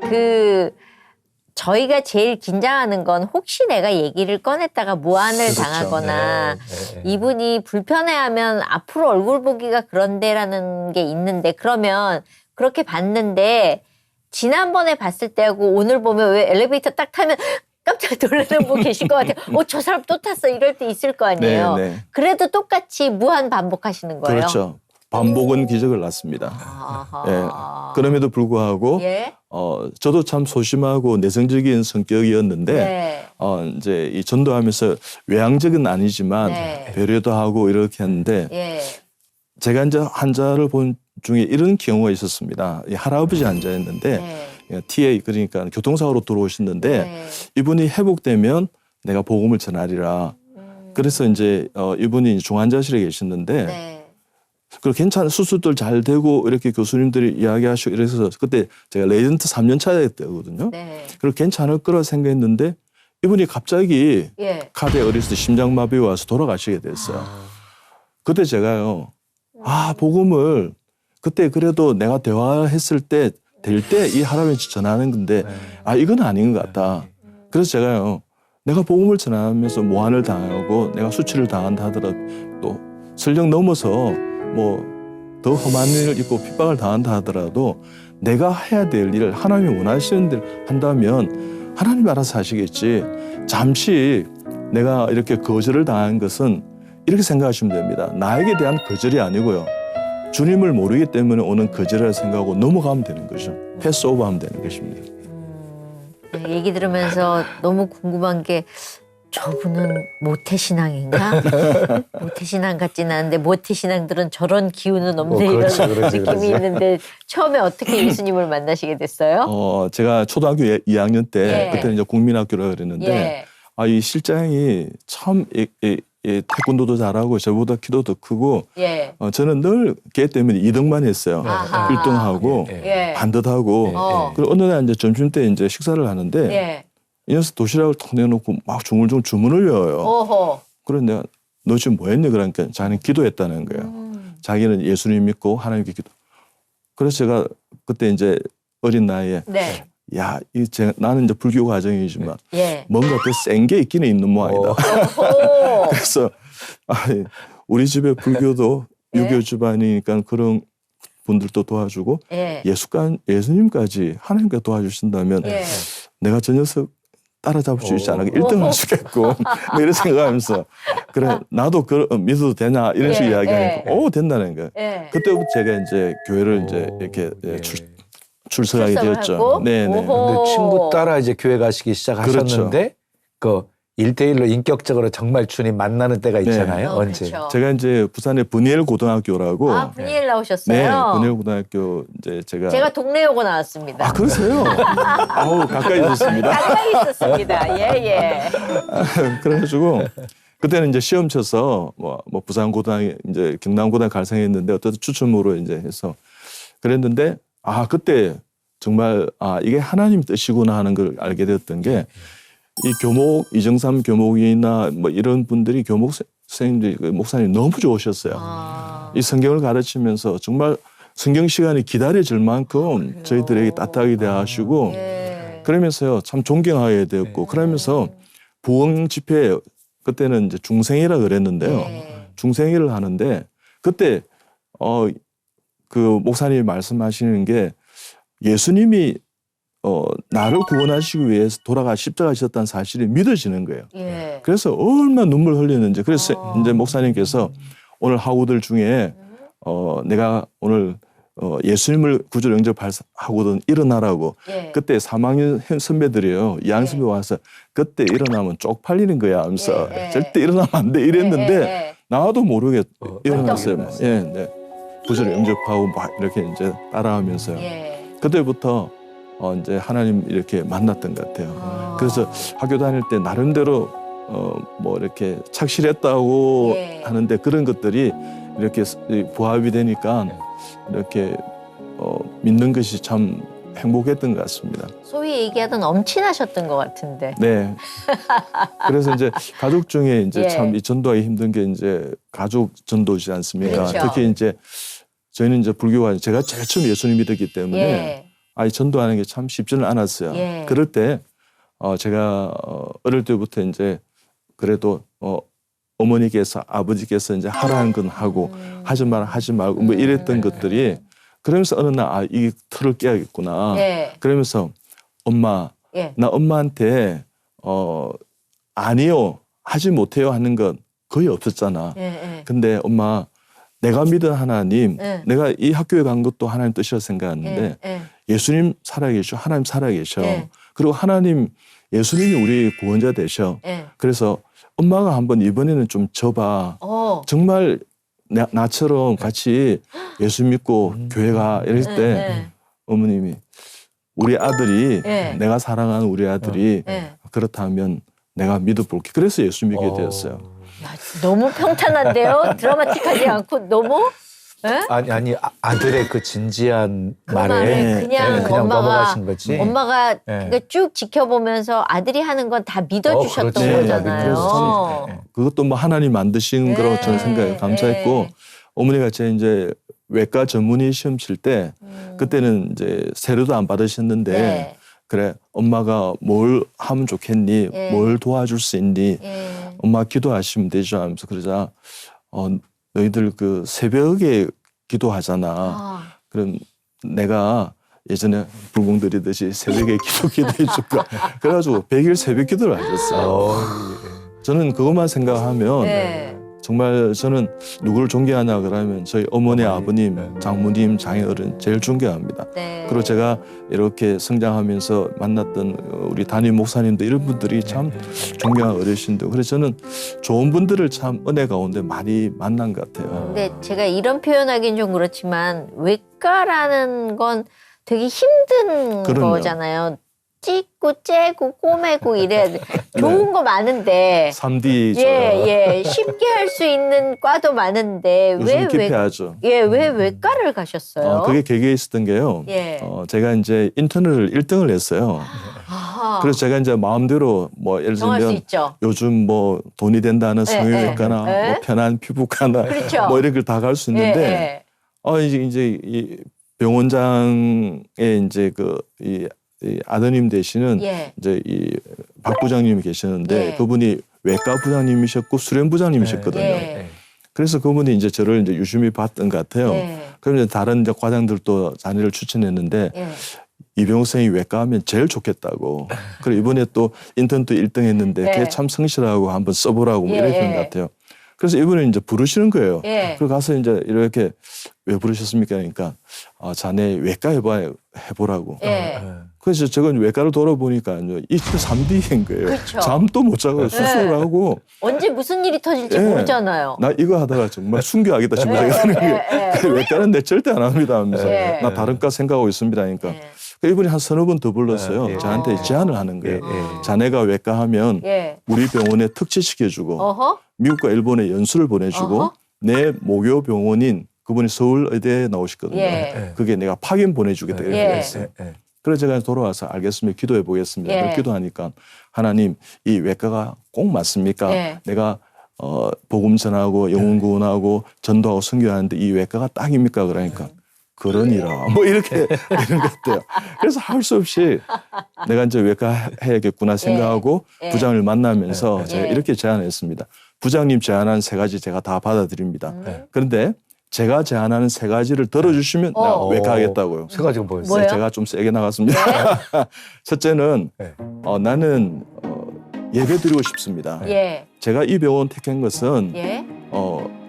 저희가 제일 긴장하는 건 혹시 내가 얘기를 꺼냈다가 무안을 그렇죠. 당하거나 네. 이분이 불편해하면 앞으로 얼굴 보기가 그런데라는 게 있는데 그러면 그렇게 봤는데 지난번에 봤을 때하고 오늘 보면 왜 엘리베이터 딱 타면 깜짝 놀라는 분 계실 것 같아요. 저 사람 또 탔어 이럴 때 있을 거 아니에요. 네, 네. 그래도 똑같이 무한 반복하시는 거예요. 그렇죠. 반복은 기적을 낳습니다. 아하. 예. 그럼에도 불구하고 예. 저도 참 소심하고 내성적인 성격이었는데 네. 이제 이 전도하면서 외향적은 아니지만 네. 배려도 하고 이렇게 했는데 예. 제가 이제 환자를 본 중에 이런 경우가 있었습니다. 이 할아버지 환자였는데 네. TA 그러니까 교통사고로 들어오셨는데 네. 이분이 회복되면 내가 복음을 전하리라. 그래서 이제 이분이 중환자실에 계셨는데 네. 그리고 괜찮은 수술들 잘 되고 이렇게 교수님들이 이야기하시고 이래서 그때 제가 레지던트 3년 차 때거든요. 네. 그리고 괜찮을 거라 생각했는데 이분이 갑자기 예. 카드에 어렸을 때 심장마비 와서 돌아가시게 됐어요. 그때 제가요. 복음을 그때 그래도 내가 대화했을 때 될 때 이 할아버지 전하는 건데 아 이건 아닌 것 같다. 그래서 제가요 내가 복음을 전하면서 모한을 당하고 내가 수치를 당한다 하더라도 또 설령 넘어서 뭐 더 험한 일을 입고 핍박을 당한다 하더라도 내가 해야 될 일을 하나님이 원하시는 대로 한다면 하나님이 알아서 하시겠지. 잠시 내가 이렇게 거절을 당한 것은 이렇게 생각하시면 됩니다. 나에게 대한 거절이 아니고요. 주님을 모르기 때문에 오는 거절이라 생각하고 넘어가면 되는 거죠. 패스오버하면 되는 것입니다. 얘기 들으면서 너무 궁금한 게 저분은 모태신앙인가? 모태신앙 같진 않은데 모태신앙들은 저런 기운은 없네 그렇지, 이런 그렇지, 느낌이 그렇지. 있는데 처음에 어떻게 예수님을 만나시게 됐어요? 제가 초등학교 2학년 때 예. 그때는 이제 국민학교라 그랬는데 예. 이 실장이 참 태권도도 잘하고 저보다 키도 더 크고 예. 저는 늘 걔 때문에 2등만 했어요. 아하. 1등하고 예. 반듯하고 어. 그리고 어느 날 이제 점심 때 이제 식사를 하는데 예. 이 녀석 도시락을 탁 내놓고 막 중얼중얼 주문을 외워요. 오호. 그래서 내가 너 지금 뭐 했니? 그러니까 자기는 기도했다는 거예요. 자기는 예수님 믿고 하나님께 기도. 그래서 제가 그때 이제 어린 나이에 네. 야, 나는 이제 불교 가정이지만 예. 뭔가 더 센 게 있기는 있는 모양이다. 오호. 그래서 우리 집에 불교도 예. 유교 집안이니까 그런 분들도 도와주고 예. 예수님까지 하나님께 도와주신다면 예. 내가 저 녀석 따라잡을 수 있지 않을까 1등 할 수 있겠고 뭐 이런 생각하면서 그래 나도 믿어도 되냐 이런 식으로 예, 이야기하니까 오 된다는 거예요. 예. 그때부터 제가 이제 교회를 이제 이렇게 출석하게 출석을 되었죠. 하고? 네네. 오호. 근데 친구 따라 이제 교회 가시기 시작하셨는데 그 1대1로 인격적으로 정말 주님 만나는 때가 있잖아요. 어, 언제? 그렇죠. 제가 이제 부산의 분이엘 고등학교라고 아, 분이엘 네, 나오셨어요? 분이엘 고등학교 이제 제가 동네 요고 나왔습니다. 아 그러세요? 아우 가까이 있었습니다. 가까이 있었습니다. 예, 예. 그래가지고 그때는 이제 시험 쳐서 뭐 부산 고등 이제 경남 고등 갈 생각했는데 어쨌든 추첨으로 이제 해서 그랬는데 그때 정말 이게 하나님 뜻이구나 하는 걸 알게 되었던 게 이 교목 이정삼 교목이나 뭐 이런 분들이 교목 선생님들이 목사님 너무 좋으셨어요. 이 성경을 가르치면서 정말 성경 시간이 기다려질 만큼 저희들에게 따뜻하게 대하시고 예. 그러면서요 참 존경하게 되었고 그러면서 부흥 집회 그때는 이제 중생이라 그랬는데요. 예. 중생회를 하는데 그때 그 목사님이 말씀하시는 게 예수님이 나를 구원하시기 위해서 십자가하셨다는 사실이 믿어지는 거예요. 예. 그래서 얼마나 눈물 흘리는지 그래서 이제 목사님께서 오늘 학우들 중에 내가 오늘 예수님을 구주로 영접하고든 일어나라고 예. 그때 3학년 선배들이요 2학년 선배 와서 그때 일어나면 쪽팔리는 거야 하면서 예. 절대 일어나면 안 돼 이랬는데 예. 나도 모르게 일어났어요. 깜짝 예, 네. 구주로 영접하고 막 이렇게 이제 따라하면서요. 예. 그때부터 이제 하나님 이렇게 만났던 것 같아요. 그래서 학교 다닐 때 나름대로 뭐 이렇게 착실했다고 예. 하는데 그런 것들이 이렇게 부합이 되니까 이렇게 믿는 것이 참 행복했던 것 같습니다. 소위 얘기하던 엄친하셨던 것 같은데. 네. 그래서 이제 가족 중에 이제 예. 참 이 전도하기 힘든 게 이제 가족 전도지 않습니까? 그렇죠. 특히 이제 저희는 이제 불교가 제가 제일 처음 예수님 믿었기 때문에 예. 이 전도하는 게 참 쉽지는 않았어요. 예. 그럴 때 제가 어릴 때부터 이제 그래도 어머니께서 아버지께서 이제 하라는 건 하고 하지 말아 하지 말고 뭐 이랬던 것들이 그러면서 어느 날 이 틀을 깨야겠구나. 예. 그러면서 엄마 예. 나 엄마한테 아니요 하지 못해요 하는 건 거의 없었잖아. 예. 예. 근데 엄마 내가 믿은 하나님 예. 내가 이 학교에 간 것도 하나님 뜻이라 생각하는데 예. 예. 예수님 살아계셔 하나님 살아계셔 예. 그리고 하나님 예수님이 우리 구원자 되셔. 예. 그래서 엄마가 한번 이번에는 좀 져봐. 정말 나처럼 같이 예수 믿고 교회 가 이럴 때 예. 어머님이 우리 아들이 예. 내가 사랑하는 우리 아들이 예. 그렇다면 내가 믿어볼게. 그래서 예수 믿게 되었어요. 야, 너무 평탄한데요? 드라마틱하지 않고 너무? 예? 아니 아들의 그 진지한 그 말에 말을 그냥 그냥 엄마가 넘어가신 거지. 엄마가 그러니까 쭉 지켜보면서 아들이 하는 건 다 믿어주셨던 그렇지. 거잖아요. 그래서 그것도 뭐 하나님 만드신 네. 거라고 저는 생각해요. 감사했고 네. 어머니가 제 이제 외과 전문의 시험 칠 때 그때는 이제 세례도 안 받으셨는데 네. 그래 엄마가 뭘 하면 좋겠니? 예. 뭘 도와줄 수 있니? 예. 엄마 기도하시면 되죠 하면서 그러자 너희들 그 새벽에 기도하잖아. 아. 그럼 내가 예전에 불공들이듯이 새벽에 기도해 줄까? 그래가지고 100일 새벽 기도를 하셨어요. 저는 그것만 생각하면 네. 정말 저는 누구를 존경하냐 그러면 저희 어머니, 아버님, 네. 장모님, 장인어른 제일 존경합니다. 네. 그리고 제가 이렇게 성장하면서 만났던 우리 담임 목사님들 이런 분들이 참 존경한 어르신들. 그래서 저는 좋은 분들을 참 은혜 가운데 많이 만난 것 같아요. 근데 제가 이런 표현하기는 좀 그렇지만 외과라는 건 되게 힘든 그럼요. 거잖아요. 찢고 째고 꼬매고 이래야 돼. 좋은 거 많은데 3D죠. 예, 쉽게 할 수 있는 과도 많은데 요즘 기피하죠. 왜 외과를 가셨어요? 그게 계기에 있었던 게요. 예. 제가 이제 인턴을 1등을 했어요. 아하. 그래서 제가 이제 마음대로 뭐 예를 정할 수 들면 있죠. 요즘 뭐 돈이 된다는 성형외과나 예. 뭐 편한 피부과나 그렇죠. 뭐 이런 걸 다 갈 수 예, 있는데 예. 이제 이 병원장에 이제 이 아드님 되시는 예. 이제 이 박 부장님이 계시는데 예. 그분이 외과 부장님이셨고 수련 부장님이셨거든요. 예. 그래서 그분이 이제 저를 이제 유심히 봤던 것 같아요. 예. 그럼 이제 다른 이제 과장들도 자녀를 추천했는데 예. 이병욱 선생이 외과하면 제일 좋겠다고. 그리고 이번에 또 인턴도 1등 했는데 예. 걔 참 성실하고 한번 써보라고 뭐 예. 이랬던 것 같아요. 그래서 이번에 이제 부르시는 거예요. 예. 그리고 가서 이제 이렇게 왜 부르셨습니까? 그러니까 자네 외과 해보라고. 예. 그래서 제가 외과를 돌아보니까 이틀 3D인 거예요. 그쵸. 잠도 못 자고 수술을 하고 언제 무슨 일이 터질지 예. 모르잖아요. 나 이거 하다가 정말 순교하겠다 싶은 생각이 드는 거예요. 외과는 내 절대 안 합니다 하면서 예. 나 다른 과 생각하고 있습니다 하니까 예. 이분이 한 서너 번 더 불렀어요. 예. 저한테 제안을 하는 거예요. 예. 자네가 외과하면 예. 우리 병원에 특채시켜주고 어허. 미국과 일본에 연수를 보내주고 어허. 내 모교 병원인 그분이 서울의대에 나오셨거든요. 예. 그게 내가 파견 보내주겠다 이렇게 예. 했어요. 그래서 제가 돌아와서 알겠습니다. 기도해 보겠습니다. 예. 그래서 기도하니까 하나님 이 외과가 꼭 맞습니까? 예. 내가 복음 전하고 영혼 구원하고 전도하고 선교하는데 이 외과가 딱입니까? 그러니까 그러니라 뭐 이렇게 이런 것 같아요. 그래서 할 수 없이 내가 이제 외과 해야겠구나 생각하고 예. 부장을 만나면서 제가 예. 이렇게 제안했습니다. 부장님 제안한 3가지 제가 다 받아들입니다. 그런데 제가 제안하는 3가지를 들어주시면 내가 외과 하겠다고요. 세 가지가 뭐였어요? 뭐예요? 제가 좀 세게 나갔습니다. 첫째는 네. 나는 예배 드리고 싶습니다. 예. 제가 이 병원 택한 것은 예.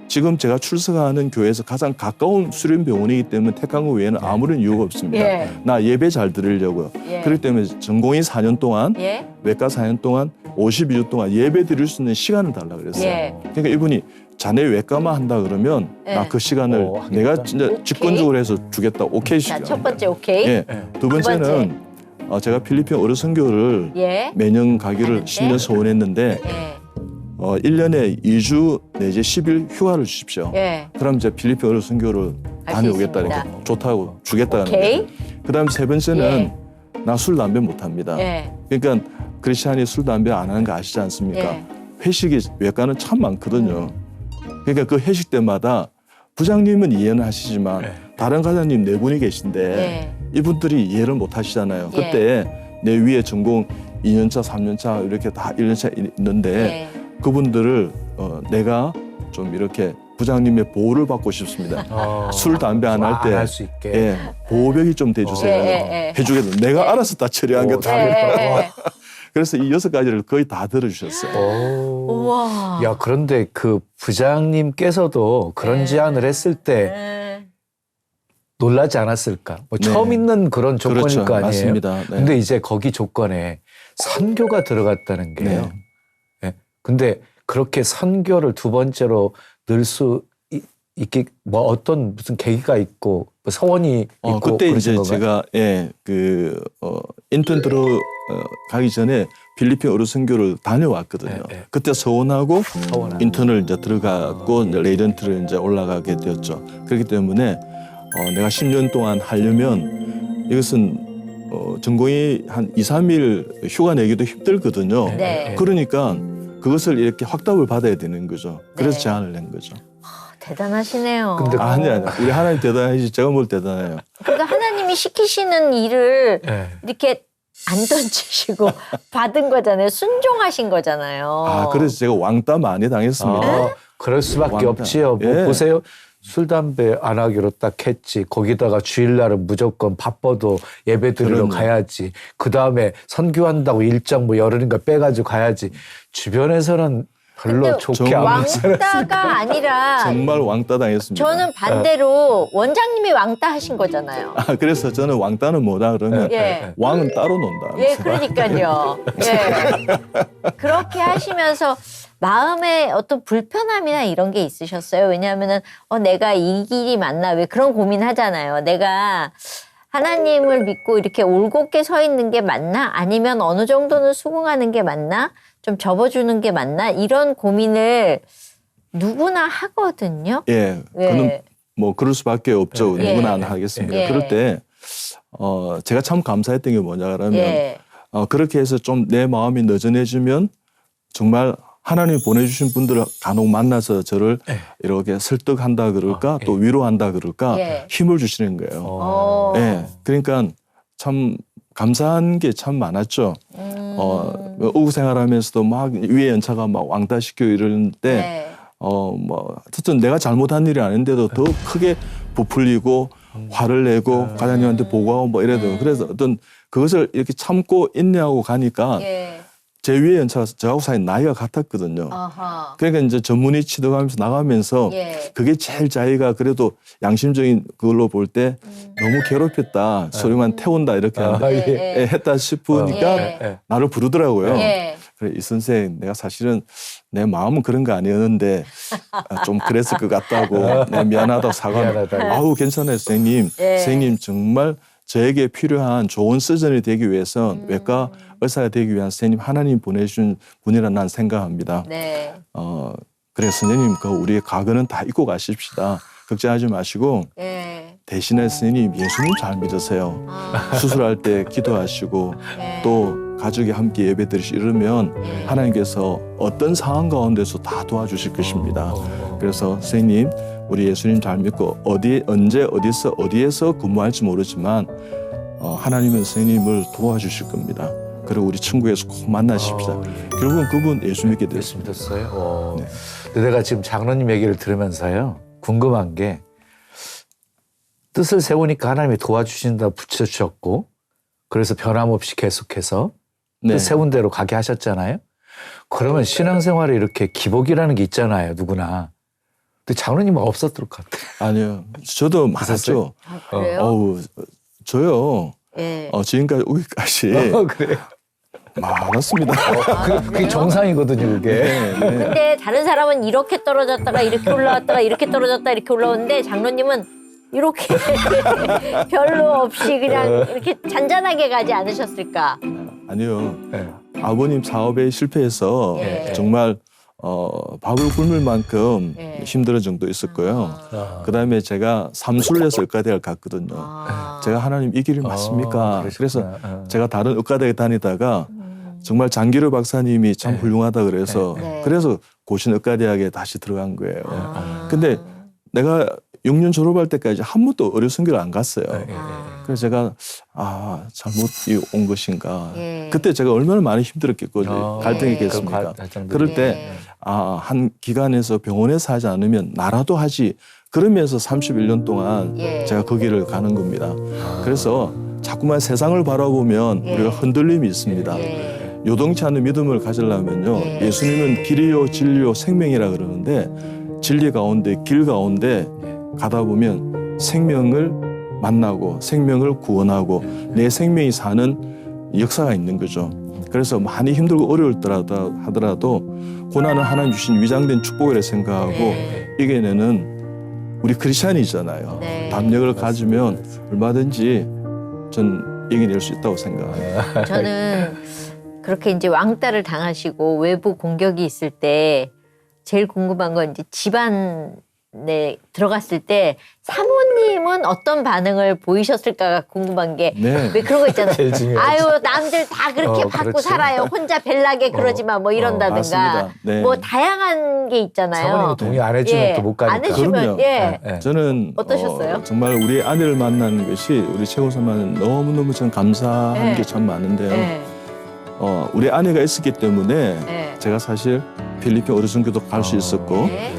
지금 제가 출석하는 교회에서 가장 가까운 수련 병원이기 때문에 택한 것 외에는 아무런 이유가 없습니다. 예. 나 예배 잘 드리려고요. 예. 그렇기 때문에 전공의 4년 동안 예. 외과 4년 동안 52주 동안 예배 드릴 수 있는 시간을 달라 그랬어요. 예. 그러니까 이분이 자네 외과만 한다 그러면 예. 나 그 시간을 하겠다. 내가 진짜 오케이. 직권적으로 해서 주겠다. 오케이. 자, 첫 번째 오케이. 예. 두 번째는 제가 필리핀 어른 선교를 예. 매년 가기를 가는데? 10년 소원했는데 예. 1년에 2주 내지 10일 휴가를 주십시오. 예. 그럼 이제 필리핀 어른 선교를 갈수 다녀오겠다. 있습니다. 이렇게 좋다고 주겠다는 오케이. 거예요. 그다음 세 번째는 나 술 담배 못 합니다. 예. 그러니까 크리스찬이 술 담배 안 하는 거 아시지 않습니까? 예. 회식이 외과는 참 많거든요. 그러니까 그 회식 때마다 부장님은 이해는 하시지만 다른 과장님 4분이 계신데 예. 이분들이 이해를 못 하시잖아요. 예. 그때 내 위에 전공 2년차, 3년차 이렇게 다 1년차 있는데 예. 그분들을 내가 좀 이렇게 부장님의 보호를 받고 싶습니다. 술, 담배 안 할 때 할 수 있게. 예, 보호벽이 좀 돼주세요. 예, 예. 해주겠다. 내가 알아서 다 처리한 게 다. 예. 예. 그래서 이 6가지를 거의 다 들어주셨어요. 오. 우와. 야, 그런데 그 부장님께서도 그런 제안을 했을 때 예. 놀라지 않았을까? 뭐 네. 처음 있는 그런 조건일 그렇죠. 거 아니에요? 맞습니다. 네. 근데 이제 거기 조건에 선교가 들어갔다는 게요. 네. 예. 근데 그렇게 선교를 두 번째로 넣을 수 있게 뭐 어떤 무슨 계기가 있고 뭐 서원이 있고 그때 그러신 이제 건가요? 제가 인턴 가기 전에 필리핀 어른 선교를 다녀왔거든요. 네. 그때 서원하고 서원하고. 인턴을 이제 들어갔고 이제 레이던트를 이제 올라가게 되었죠. 그렇기 때문에 내가 10년 동안 하려면 이것은 전공이 한 2, 3일 휴가 내기도 힘들거든요. 네. 그러니까 그것을 이렇게 확답을 받아야 되는 거죠. 그래서 네. 제안을 낸 거죠. 대단하시네요. 근데 아니 우리 하나님 대단하지 제가 뭘 대단해요. 그러니까 하나님이 시키시는 일을 네. 이렇게 안 던지시고 받은 거잖아요. 순종하신 거잖아요. 아 그래서 제가 왕따 많이 당했습니다. 그럴 수밖에 왕따. 없지요. 뭐 예. 보세요. 술, 담배 안 하기로 딱 했지. 거기다가 주일날은 무조건 바빠도 예배 드리러 그럼요. 가야지. 그 다음에 선교한다고 일정 뭐 열흘인가 빼가지고 가야지. 주변에서는 별로 근데 좋게 정말 안 살았어요. 왕따가 아니라 정말 왕따 당했습니다. 저는 반대로 원장님이 왕따 하신 거잖아요. 아 그래서 저는 왕따는 뭐다 그러면 예. 왕은 따로 논다. 예, 그러니까요. 예. 그렇게 하시면서 마음에 어떤 불편함이나 이런 게 있으셨어요? 왜냐하면은 내가 이 길이 맞나? 왜 그런 고민하잖아요. 내가 하나님을 믿고 이렇게 올곧게 서 있는 게 맞나? 아니면 어느 정도는 수긍하는 게 맞나? 좀 접어주는 게 맞나? 이런 고민을 누구나 하거든요. 예, 예. 그는 뭐 그럴 수밖에 없죠. 예. 누구나 안 하겠습니다. 예. 그럴 때 제가 참 감사했던 게 뭐냐 그러면 예. 그렇게 해서 좀 내 마음이 느슨해지면 정말 하나님 보내주신 분들을 간혹 만나서 저를 이렇게 설득한다 그럴까 또 위로한다 그럴까 예. 힘을 주시는 거예요. 예, 그러니까 참 감사한 게 참 많았죠. 의구 생활하면서도 막 위에 연차가 막 왕따시키고 이러는데 네. 뭐 어쨌든 내가 잘못한 일이 아닌데도 더 크게 부풀리고 화를 내고 과장님한테 보고하고 뭐 이래도 그래서 어떤 그것을 이렇게 참고 인내하고 가니까 예. 제 위에 연차가 저하고 사이 나이가 같았거든요. 아하. 그러니까 이제 전문의 취득하면서 나가면서 예. 그게 제일 자기가 그래도 양심적인 그걸로 볼 때 너무 괴롭혔다. 소리만 태운다 이렇게 하는데 예. 했다 싶으니까 예. 나를 부르더라고요. 예. 그래 이 선생 내가 사실은 내 마음은 그런 거 아니었는데 좀 그랬을 것 같다고 내 미안하다고 사과를 미안하다고. 아우 괜찮아요 선생님. 예. 선생님 정말 저에게 필요한 좋은 서전이 되기 위해선 외과 의사가 되기 위한 선생님 하나님 보내주신 분이라 난 생각합니다. 네. 그래 선생님 그 우리의 과거는 다 잊고 가십시다. 걱정하지 마시고 예. 대신에 선생님 예수님 잘 믿으세요. 아. 수술할 때 기도하시고 예. 또 가족이 함께 예배드리시 이러면 예. 하나님께서 어떤 상황 가운데서 다 도와주실 것입니다. 그래서 선생님 우리 예수님 잘 믿고 어디 언제 어디에서 근무할지 모르지만 하나님은 선생님을 도와주실 겁니다. 그리고 우리 천국에서 꼭 만나십시다. 결국은 그분 예수 믿게 됐습니다. 됐어요. 네. 근데 내가 지금 장로님 얘기를 들으면서요 궁금한 게 뜻을 세우니까 하나님이 도와주신다 붙여주셨고 그래서 변함없이 계속해서 네. 뜻 세운 대로 가게 하셨잖아요. 그러면 신앙생활에 이렇게 기복이라는 게 있잖아요 누구나. 근데 장로님은 없었을 것 같아요. 아니요. 저도 있었어요? 많았죠. 아, 그래요? 저요. 예. 지금까지 오기까지 그래요? 많았습니다. 그게 정상이거든요 그게. 네, 네. 근데 다른 사람은 이렇게 떨어졌다가 이렇게 올라왔다가 이렇게 떨어졌다 이렇게 올라오는데 장로님은 이렇게 별로 없이 그냥 이렇게 잔잔하게 가지 않으셨을까? 아니요. 네. 아버님 사업에 실패해서 예. 정말 밥을 굶을 만큼 예. 힘들어 정도 있었고요. 아. 그다음에 제가 삼순례에서 의과대학을 갔거든요. 아. 제가 하나님 이 길이 맞습니까? 그래서 그러셨구나. 제가 다른 의과대에 다니다가 정말 장기로 박사님이 참 네. 훌륭하다 그래서 네. 그래서 고신 의과대학에 다시 들어간 거예요. 아. 근데 내가 6년 졸업할 때까지 한 번도 의료 선교를 안 갔어요. 아. 그래서 제가 잘못 온 것인가. 예. 그때 제가 얼마나 많이 힘들었겠거든요. 아, 갈등했겠습니까. 갈등도 그럴 때 예. 한 기관에서 병원에서 하지 않으면 나라도 하지. 그러면서 31년 동안 예. 제가 거기를 가는 겁니다. 그래서 자꾸만 세상을 바라보면 예. 우리가 흔들림이 있습니다. 예. 요동치 않은 믿음을 가지려면요. 예. 예수님은 길이요 진리요 생명이라 그러는데 진리 가운데 길 가운데 가다 보면 생명을 만나고 생명을 구원하고 내 생명이 사는 역사가 있는 거죠. 그래서 많이 힘들고 어려울 하더라도 고난은 하나님 주신 위장된 축복이라 생각하고 네. 이겨내는 우리 크리스찬이잖아요. 네. 담력을 가지면 얼마든지 전 이겨낼 수 있다고 생각합니다. 저는 그렇게 이제 왕따를 당하시고 외부 공격이 있을 때 제일 궁금한 건 이제 집안에 병원에 들어갔을 때 사모님은 어떤 반응을 보이셨을까가 궁금한 게 왜 네. 그런 거 있잖아요. 제일 중요하지. 아유 남들 다 그렇게 받고 그렇지. 살아요. 혼자 벨나게 그러지 마 뭐 이런다든가 맞습니다. 네. 뭐 다양한 게 있잖아요. 사모님이 동의 안 해주면 또 못 가니까. 안 해주면 그럼요. 예. 네. 저는 어떠셨어요? 정말 우리 아내를 만나는 것이 우리 최고사만 너무너무 전 감사한 네. 게 참 많은데요. 예. 우리 아내가 있었기 때문에 예. 제가 사실 필리핀 어르신교도 갈 수 있었고 예.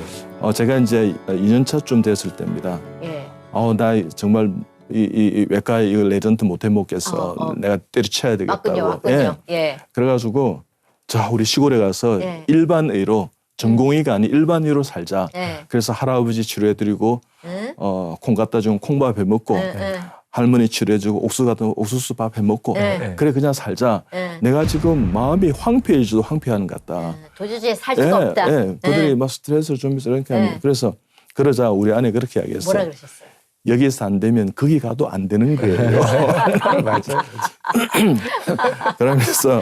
제가 이제 2년차쯤 됐을 때입니다. 예. 나 정말 이 외과 이거 레전드 못 해먹겠어. 내가 때려쳐야 되겠다고. 맞군요. 예. 그래가지고 자 우리 시골에 가서 예. 일반 의로 전공의가 아닌 일반 의로 살자. 예. 그래서 할아버지 치료해드리고 응? 콩 갖다 주면 콩밥 해먹고 응. 할머니 치료해주고 옥수수 같은 옥수수 밥 해먹고 네. 그래 그냥 살자. 응. 내가 지금 마음이 황폐해지도 황폐하는 것 같다. 도저히 살 수가 없다. 그들이 막 스트레스를 좀 이렇게 하면 네. 그래서 그러자 우리 아내 그렇게 뭐라 이야기했어요. 그러셨어요? 여기서 안 되면 거기 가도 안 되는 거예요. 맞아. 그러면서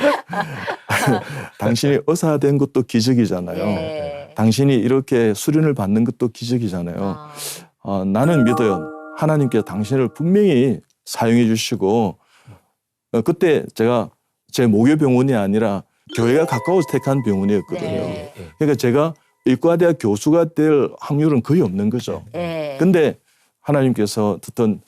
당신이 의사 된 것도 기적이잖아요. 예. 당신이 이렇게 수련을 받는 것도 기적이잖아요. 나는 믿어요. 하나님께서 당신을 분명히 사용해 주시고 그때 제가 제 모교 병원이 아니라 교회가 가까워서 택한 병원이었거든요. 네. 그러니까 제가 의과대학 교수가 될 확률은 거의 없는 거죠. 예. 근데 하나님께서 어떤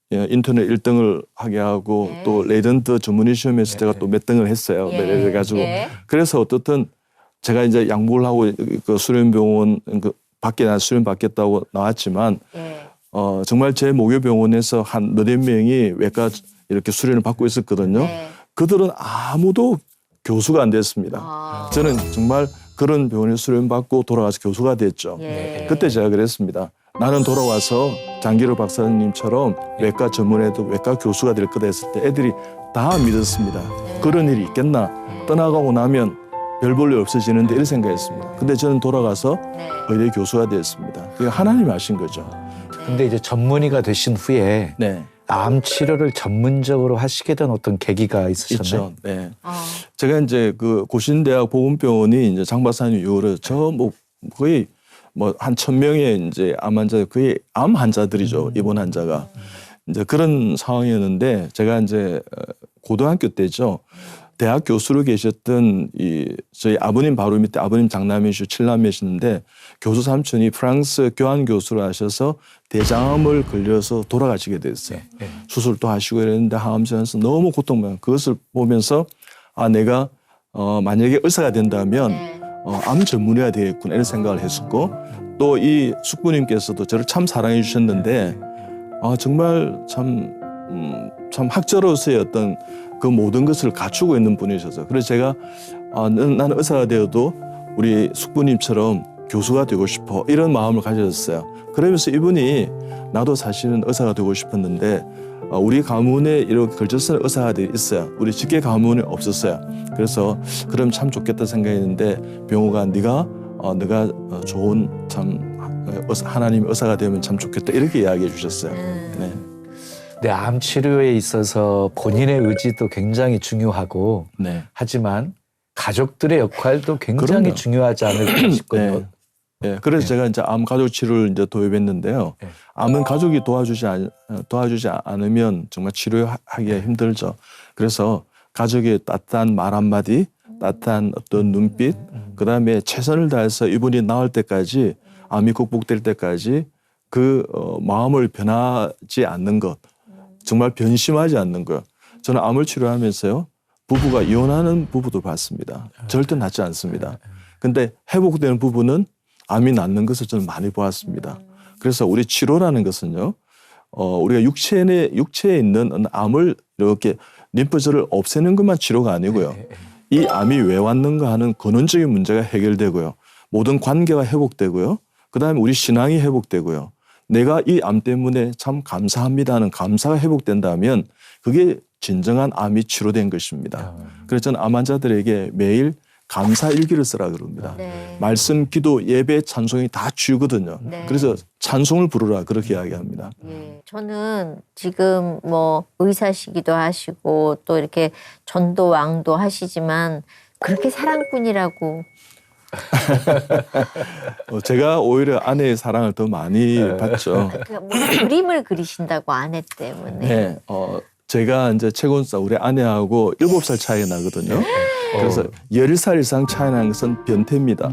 인터넷 1등을 하게 하고 네. 또 레전드 전문의 시험에서 제가 또 몇 등을 했어요. 예. 그래가지고 예. 그래서 어떻든 제가 이제 양보를 하고 그 수련병원 밖에 나 수련 받겠다고 나왔지만 예. 정말 제 모교병원에서 한 너댓 명이 외과 이렇게 수련을 받고 있었거든요. 네. 그들은 아무도 교수가 안 됐습니다. 저는 정말 그런 병원에 수련 받고 돌아가서 교수가 됐죠. 예. 그때 제가 그랬습니다. 나는 돌아와서 장기로 박사님처럼 외과 전문의도 외과 교수가 될 거다 했을 때 애들이 다 믿었습니다. 그런 일이 있겠나. 떠나가고 나면 별 볼 일 없어지는데 이런 생각했습니다. 근데 저는 돌아가서 네. 의대 교수가 되었습니다. 그게 하나님이 하신 거죠. 근데 이제 전문의가 되신 후에 네. 암 치료를 전문적으로 하시게 된 어떤 계기가 있으셨나요? 있죠. 네. 어. 제가 이제 그 고신대학 보건병원이 이제 장 박사님 이후로 저 뭐 거의 뭐 한 1,000명의 이제 암 환자 거의 암 환자들이죠. 입원 환자가. 이제 그런 상황이었는데 제가 이제 고등학교 때죠. 대학 교수로 계셨던 저희 아버님 바로 밑에 아버님 장남이시고 칠남매시는데 교수 삼촌이 프랑스 교환 교수로 하셔서 대장암을 걸려서 돌아가시게 됐어요. 네. 수술도 하시고 이랬는데 항암제에서 너무 고통받는 그것을 보면서 내가 만약에 의사가 된다면 네. 암 전문의가 되겠구나 이런 생각을 했었고 또 이 숙부님께서도 저를 참 사랑해 주셨는데 정말 참 학자로서의 어떤 그 모든 것을 갖추고 있는 분이셔서 그래서 제가 나는 의사가 되어도 우리 숙부님처럼 교수가 되고 싶어 이런 마음을 가졌어요. 그러면서 이분이 나도 사실은 의사가 되고 싶었는데 우리 가문에 이렇게 걸쳐서 의사가 있어요. 우리 직계 가문에 없었어요. 그래서 그럼 참 좋겠다 생각했는데 병호가 네가 좋은 참 하나님 의사가 되면 참 좋겠다 이렇게 이야기해 주셨어요. 네. 네, 암 치료에 있어서 본인의 의지도 굉장히 중요하고 네. 하지만 가족들의 역할도 굉장히 그럼요. 중요하지 않을까 싶거든요. 네. 네. 그래서 제가 이제 암 가족 치료를 이제 도입했는데요. 네. 암은 가족이 도와주지 않으면 정말 치료하기가 힘들죠. 그래서 가족의 따뜻한 말 한마디, 따뜻한 어떤 눈빛, 그다음에 최선을 다해서 이분이 나을 때까지 암이 극복될 때까지 그 마음을 변하지 않는 것, 정말 변심하지 않는 것. 저는 암을 치료하면서요. 부부가 이혼하는 부부도 봤습니다. 절대 낫지 않습니다. 근데 회복되는 부부는 암이 낫는 것을 저는 많이 보았습니다. 그래서 우리 치료라는 것은요. 우리가 육체에 있는 암을 이렇게 림프절을 없애는 것만 치료가 아니고요. 이 암이 왜 왔는가 하는 근원적인 문제가 해결되고요. 모든 관계가 회복되고요. 그다음에 우리 신앙이 회복되고요. 내가 이 암 때문에 참 감사합니다 하는 감사가 회복된다면 그게 진정한 암이 치료된 것입니다. 그래서 저는 암 환자들에게 매일 감사 일기를 쓰라 그럽니다. 네. 말씀, 기도, 예배, 찬송이 다 주거든요. 네. 그래서 찬송을 부르라 그렇게 이야기합니다. 예. 저는 지금 뭐 의사시기도 하시고 또 이렇게 전도 왕도 하시지만 그렇게 사랑꾼이라고 제가 오히려 아내의 사랑을 더 많이 받죠. 뭐 그림을 그리신다고 아내 때문에. 네, 제가 이제 최고사 우리 아내하고 7살 차이 나거든요. 그래서 10살 이상 차이 나는 것은 변태입니다.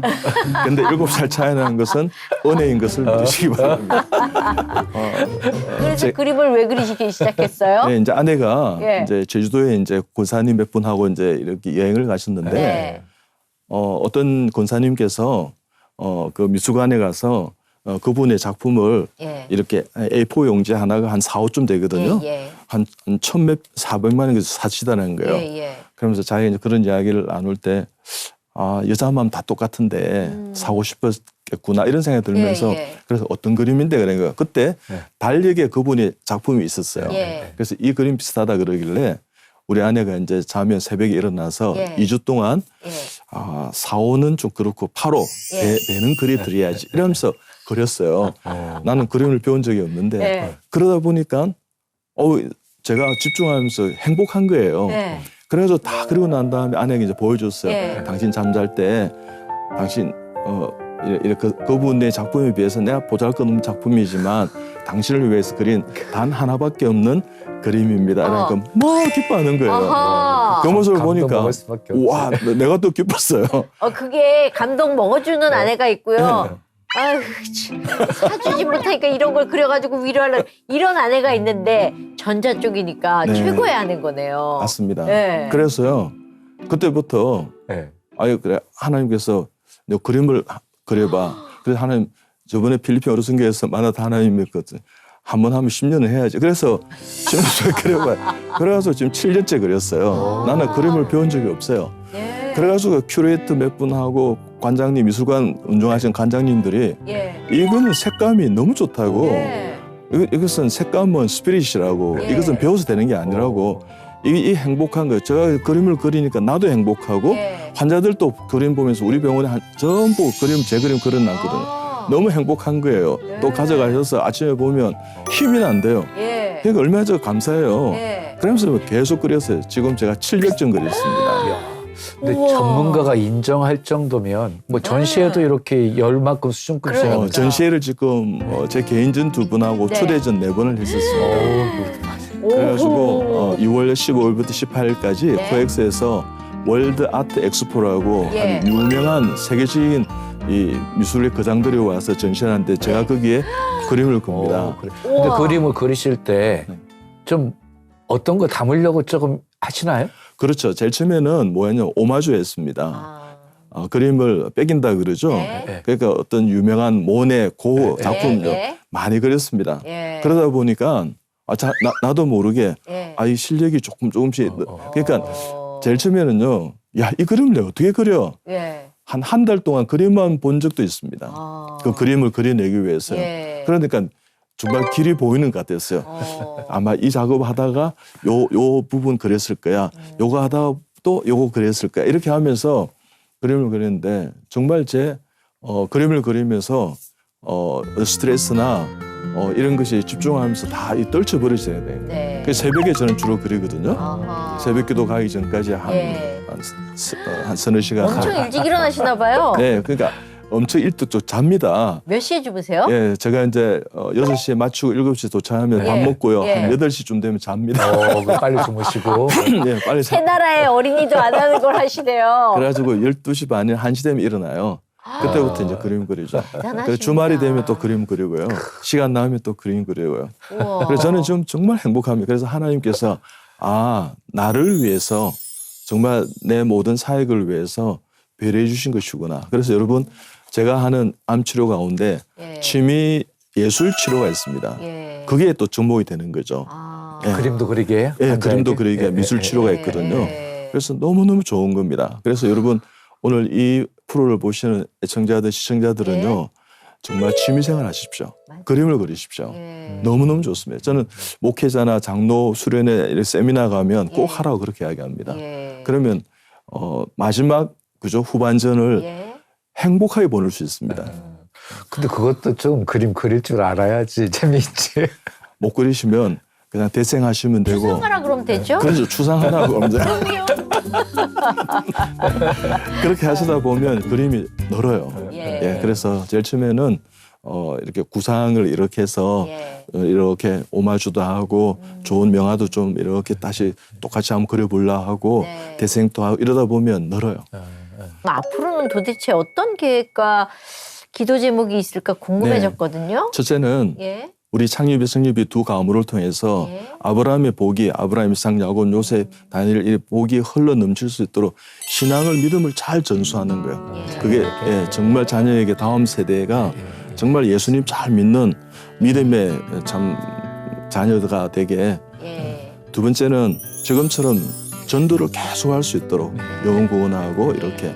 근데 7살 차이 나는 것은 은혜인 것을 믿으시기 바랍니다. 그래서 그림을 왜 그리시기 시작했어요? 네, 이제 아내가 예. 이제 제주도에 이제 권사님 몇 분하고 이제 이렇게 여행을 가셨는데 네. 어떤 권사님께서 그 미술관에 가서 그분의 작품을 예. 이렇게 A4 용지 하나가 한 4, 5점 되거든요. 예. 한 400만 원에서 사치다는 거예요. 예. 그러면서 자기가 이제 그런 이야기를 나눌 때, 아, 여자 마음 다 똑같은데 사고 싶었겠구나 이런 생각이 들면서 예. 그래서 어떤 그림인데 그런 거예요. 그때 달력에 그분의 작품이 있었어요. 예. 그래서 이 그림 비슷하다 그러길래 우리 아내가 이제 자면 새벽에 일어나서 예. 2주 동안 예. 4호는 좀 그렇고 8호 예. 배는 그려드려야지 이러면서 그렸어요. 나는 그림을 배운 적이 없는데 예. 그러다 보니까 제가 집중하면서 행복한 거예요. 예. 그래서 다 그리고 난 다음에 아내에게 이제 보여줬어요. 예. 당신 잠잘 때 당신 이렇게 그분의 작품에 비해서 내가 보잘것없는 작품이지만 당신을 위해서 그린 단 하나밖에 없는 그림입니다. 그러니까 뭐 기뻐하는 거예요. 어허. 그 모습을 감동 보니까 먹을 수밖에 없지. 와 내가 또 기뻤어요. 그게 감동 먹어주는 아내가 있고요. 아유, 참. 사주지 못하니까 이런 걸 그려가지고 위로하는 이런 아내가 있는데 전자 쪽이니까 네. 최고의 아내인 거네요. 맞습니다. 네. 그래서요 그때부터 네. 아유 그래 하나님께서 너 그림을 그려봐. 그래서 하나님 저번에 필리핀 어르신교에서 만났다 하나님 믿거든. 한번 하면 10년을 해야지. 그래서 지금 그려봐. 그래가지고 지금 7년째 그렸어요. 나는 그림을 배운 적이 없어요. 예. 그래가지고 큐레이터 몇 분 하고 관장님 미술관 운영하시는 관장님들이 예. 이거는 색감이 너무 좋다고. 예. 이것은 색감은 스피릿이라고. 예. 이것은 배워서 되는 게 아니라고. 이 행복한 거예요. 제가 그림을 그리니까 나도 행복하고 예. 환자들도 그림 보면서 우리 병원에 전부 제 그림 그려놨거든요. 너무 행복한 거예요. 또 가져가셔서 아침에 보면 힘이 난대요. 예. 그러니까 얼마나 저 감사해요. 예. 그러면서 계속 그렸어요. 지금 제가 700점 그렸습니다. 근데 우와. 전문가가 인정할 정도면 뭐 전시회도 이렇게 열만큼 수준급 그러니까. 수행을 전시회를 지금 제 개인전 2분하고 네. 초대전 4번을 했었습니다. 그래가지고 2월 15일부터 18일까지 네. 코엑스에서 월드 아트 엑스포라고 예. 한 유명한 세계적인 이 미술의 거장들이 와서 전시하는데 제가 거기에 그림을 그립니다. 그래. 우와. 근데 그림을 그리실 때 좀 어떤 거 담으려고 조금 하시나요? 그렇죠. 제일 처음에는 뭐였냐 오마주 했습니다. 그림을 빼긴다 그러죠. 네. 그러니까 어떤 유명한 모네 고 작품 예. 많이 그렸습니다. 예. 그러다 보니까 나도 모르게 예. 이 실력이 조금씩 그러니까 어. 제일 처음에는요. 야, 이 그림을 내가 어떻게 그려? 예. 한 달 동안 그림만 본 적도 있습니다. 어. 그 그림을 그려내기 위해서요. 예. 그러니까 정말 길이 보이는 것 같았어요. 아마 이 작업하다가 요 부분 그렸을 거야. 요거 하다가 또 요거 그렸을 거야. 이렇게 하면서 그림을 그렸는데 정말 제 그림을 그리면서 스트레스나 이런 것이 집중하면서 다 떨쳐버려져야 돼요. 네. 그 새벽에 저는 주로 그리거든요. 아하. 새벽기도 가기 전까지 예. 한 서너 시간. 엄청 일찍 일어나시나 봐요. 네, 그러니까 엄청 일찍 좀 잡니다. 몇 시에 주무세요? 예, 제가 이제 6시에 마치고 7시에 도착하면 밥 예. 먹고요. 예. 한 8시쯤 되면 잡니다. 빨리 주무시고. 네, 빨리 새 나라의 어린이도 안 하는 걸 하시네요. 그래가지고 12시 반에 1시 되면 일어나요. 그때부터 이제 그림 그리죠. 대단하십니다. 그래서 주말이 되면 또 그림 그리고요. 시간 나면 또 그림 그리고요. 우와. 그래서 저는 지금 정말 행복합니다. 그래서 하나님께서 나를 위해서 정말 내 모든 사역을 위해서 배려해 주신 것이구나. 그래서 여러분 제가 하는 암 치료 가운데 예. 취미 예술 치료가 있습니다. 예. 그게 또 접목이 되는 거죠. 예. 그림도 그리게 해요? 예, 환자에게? 그림도 그리게 미술 치료가 있거든요. 예. 그래서 너무너무 좋은 겁니다. 그래서 여러분 오늘 이 프로를 보시는 애청자들, 시청자들은요. 정말 취미생활 하십시오. 맞아요. 그림을 그리십시오. 예. 너무너무 좋습니다. 저는 목회자나 장로 수련회 이런 세미나 가면 꼭 예. 하라고 그렇게 이야기합니다. 예. 그러면 마지막 그죠 후반전을 예. 행복하게 보낼 수 있습니다. 근데 그것도 좀 그림 그릴 줄 알아야지 재미있지. 못 그리시면 그냥 대생하시면 되고 추상하라 그러면 되죠? 그래서 추상하라고 하면 돼요. 그럼요. 그렇게 하시다 보면 그림이 늘어요. 예. 그래서 제일 처음에는 이렇게 구상을 이렇게 해서 예. 이렇게 오마주도 하고 좋은 명화도 좀 이렇게 다시 똑같이 한번 그려보려 하고 네. 대생도 하고 이러다 보면 늘어요. 앞으로는 도대체 어떤 계획과 기도 제목이 있을까 궁금해졌거든요. 첫째는 예. 우리 창립의 성립이 두 가문을 통해서 예. 아브라함의 복이 아브라함, 이삭, 야곱, 요셉, 다니엘 이 복이 흘러 넘칠 수 있도록 신앙을 믿음을 잘 전수하는 거예요. 예. 그게 정말 자녀에게 다음 세대가 정말 예수님 잘 믿는 믿음의 참 자녀가 되게. 예. 두 번째는 지금처럼 전도를 계속 할 수 있도록 영혼 구원하고 이렇게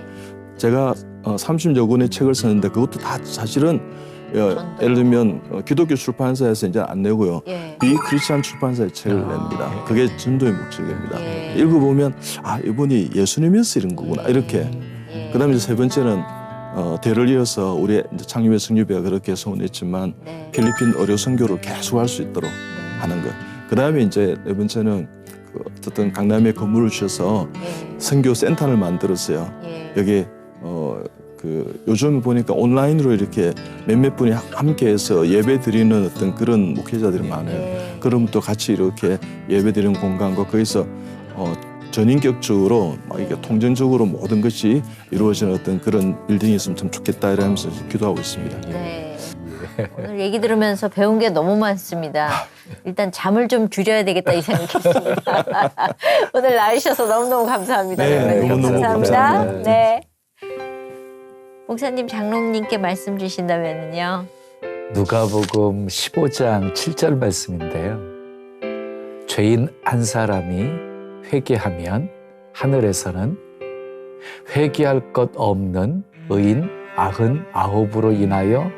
제가 30여 권의 책을 썼는데 그것도 다 사실은 예를 들면 기독교 출판사에서 이제 안 내고요. 예. 비크리스찬 출판사의 책을 냅니다. 그게 전도의 목적입니다. 예. 읽어보면 아 이분이 예수님이어서 이런 거구나 이렇게. 예. 그다음에 이제 세 번째는 대를 이어서 우리 이제 창립의 성립회가 그렇게 소원했지만 네. 필리핀 의료 선교를 계속 할 수 있도록 하는 거. 그다음에 이제 네 번째는 어떤 강남에 건물을 주셔서 예. 선교 센터를 만들었어요. 예. 여기 요즘 보니까 온라인으로 이렇게 몇몇 분이 함께해서 예배 드리는 어떤 그런 목회자들이 많아요. 예. 그러면 또 같이 이렇게 예배 드리는 공간과 거기서 전인격적으로 막 이게 통전적으로 모든 것이 이루어지는 어떤 그런 빌딩이 있으면 참 좋겠다 이러면서 기도하고 있습니다. 네. 오늘 얘기 들으면서 배운 게 너무 많습니다. 일단 잠을 좀 줄여야 되겠다 이 생각했습니다. 오늘 나와주셔서 너무너무 감사합니다. 네, 장로님. 너무너무 감사합니다. 네. 목사님, 장로님께 말씀 주신다면요. 누가복음 15장 7절 말씀인데요. 죄인 한 사람이 회개하면 하늘에서는 회개할 것 없는 의인 99으로 인하여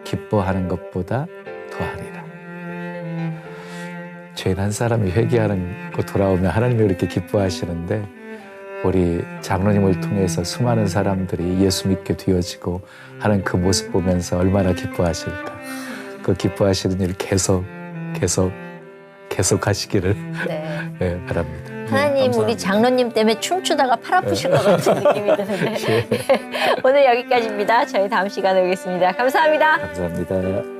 기뻐하는 것보다 더하리라. 죄인 한 사람이 회개하는 거 돌아오면 하나님이 그렇게 기뻐하시는데 우리 장로님을 통해서 수많은 사람들이 예수 믿게 되어지고 하는 그 모습 보면서 얼마나 기뻐하실까. 그 기뻐하시는 일 계속 하시기를 네. 네, 바랍니다. 하나님, 우리 장로님 때문에 춤추다가 팔 아프실 것 같은 느낌이 드는데. 오늘 여기까지입니다. 저희 다음 시간에 오겠습니다. 감사합니다. 감사합니다.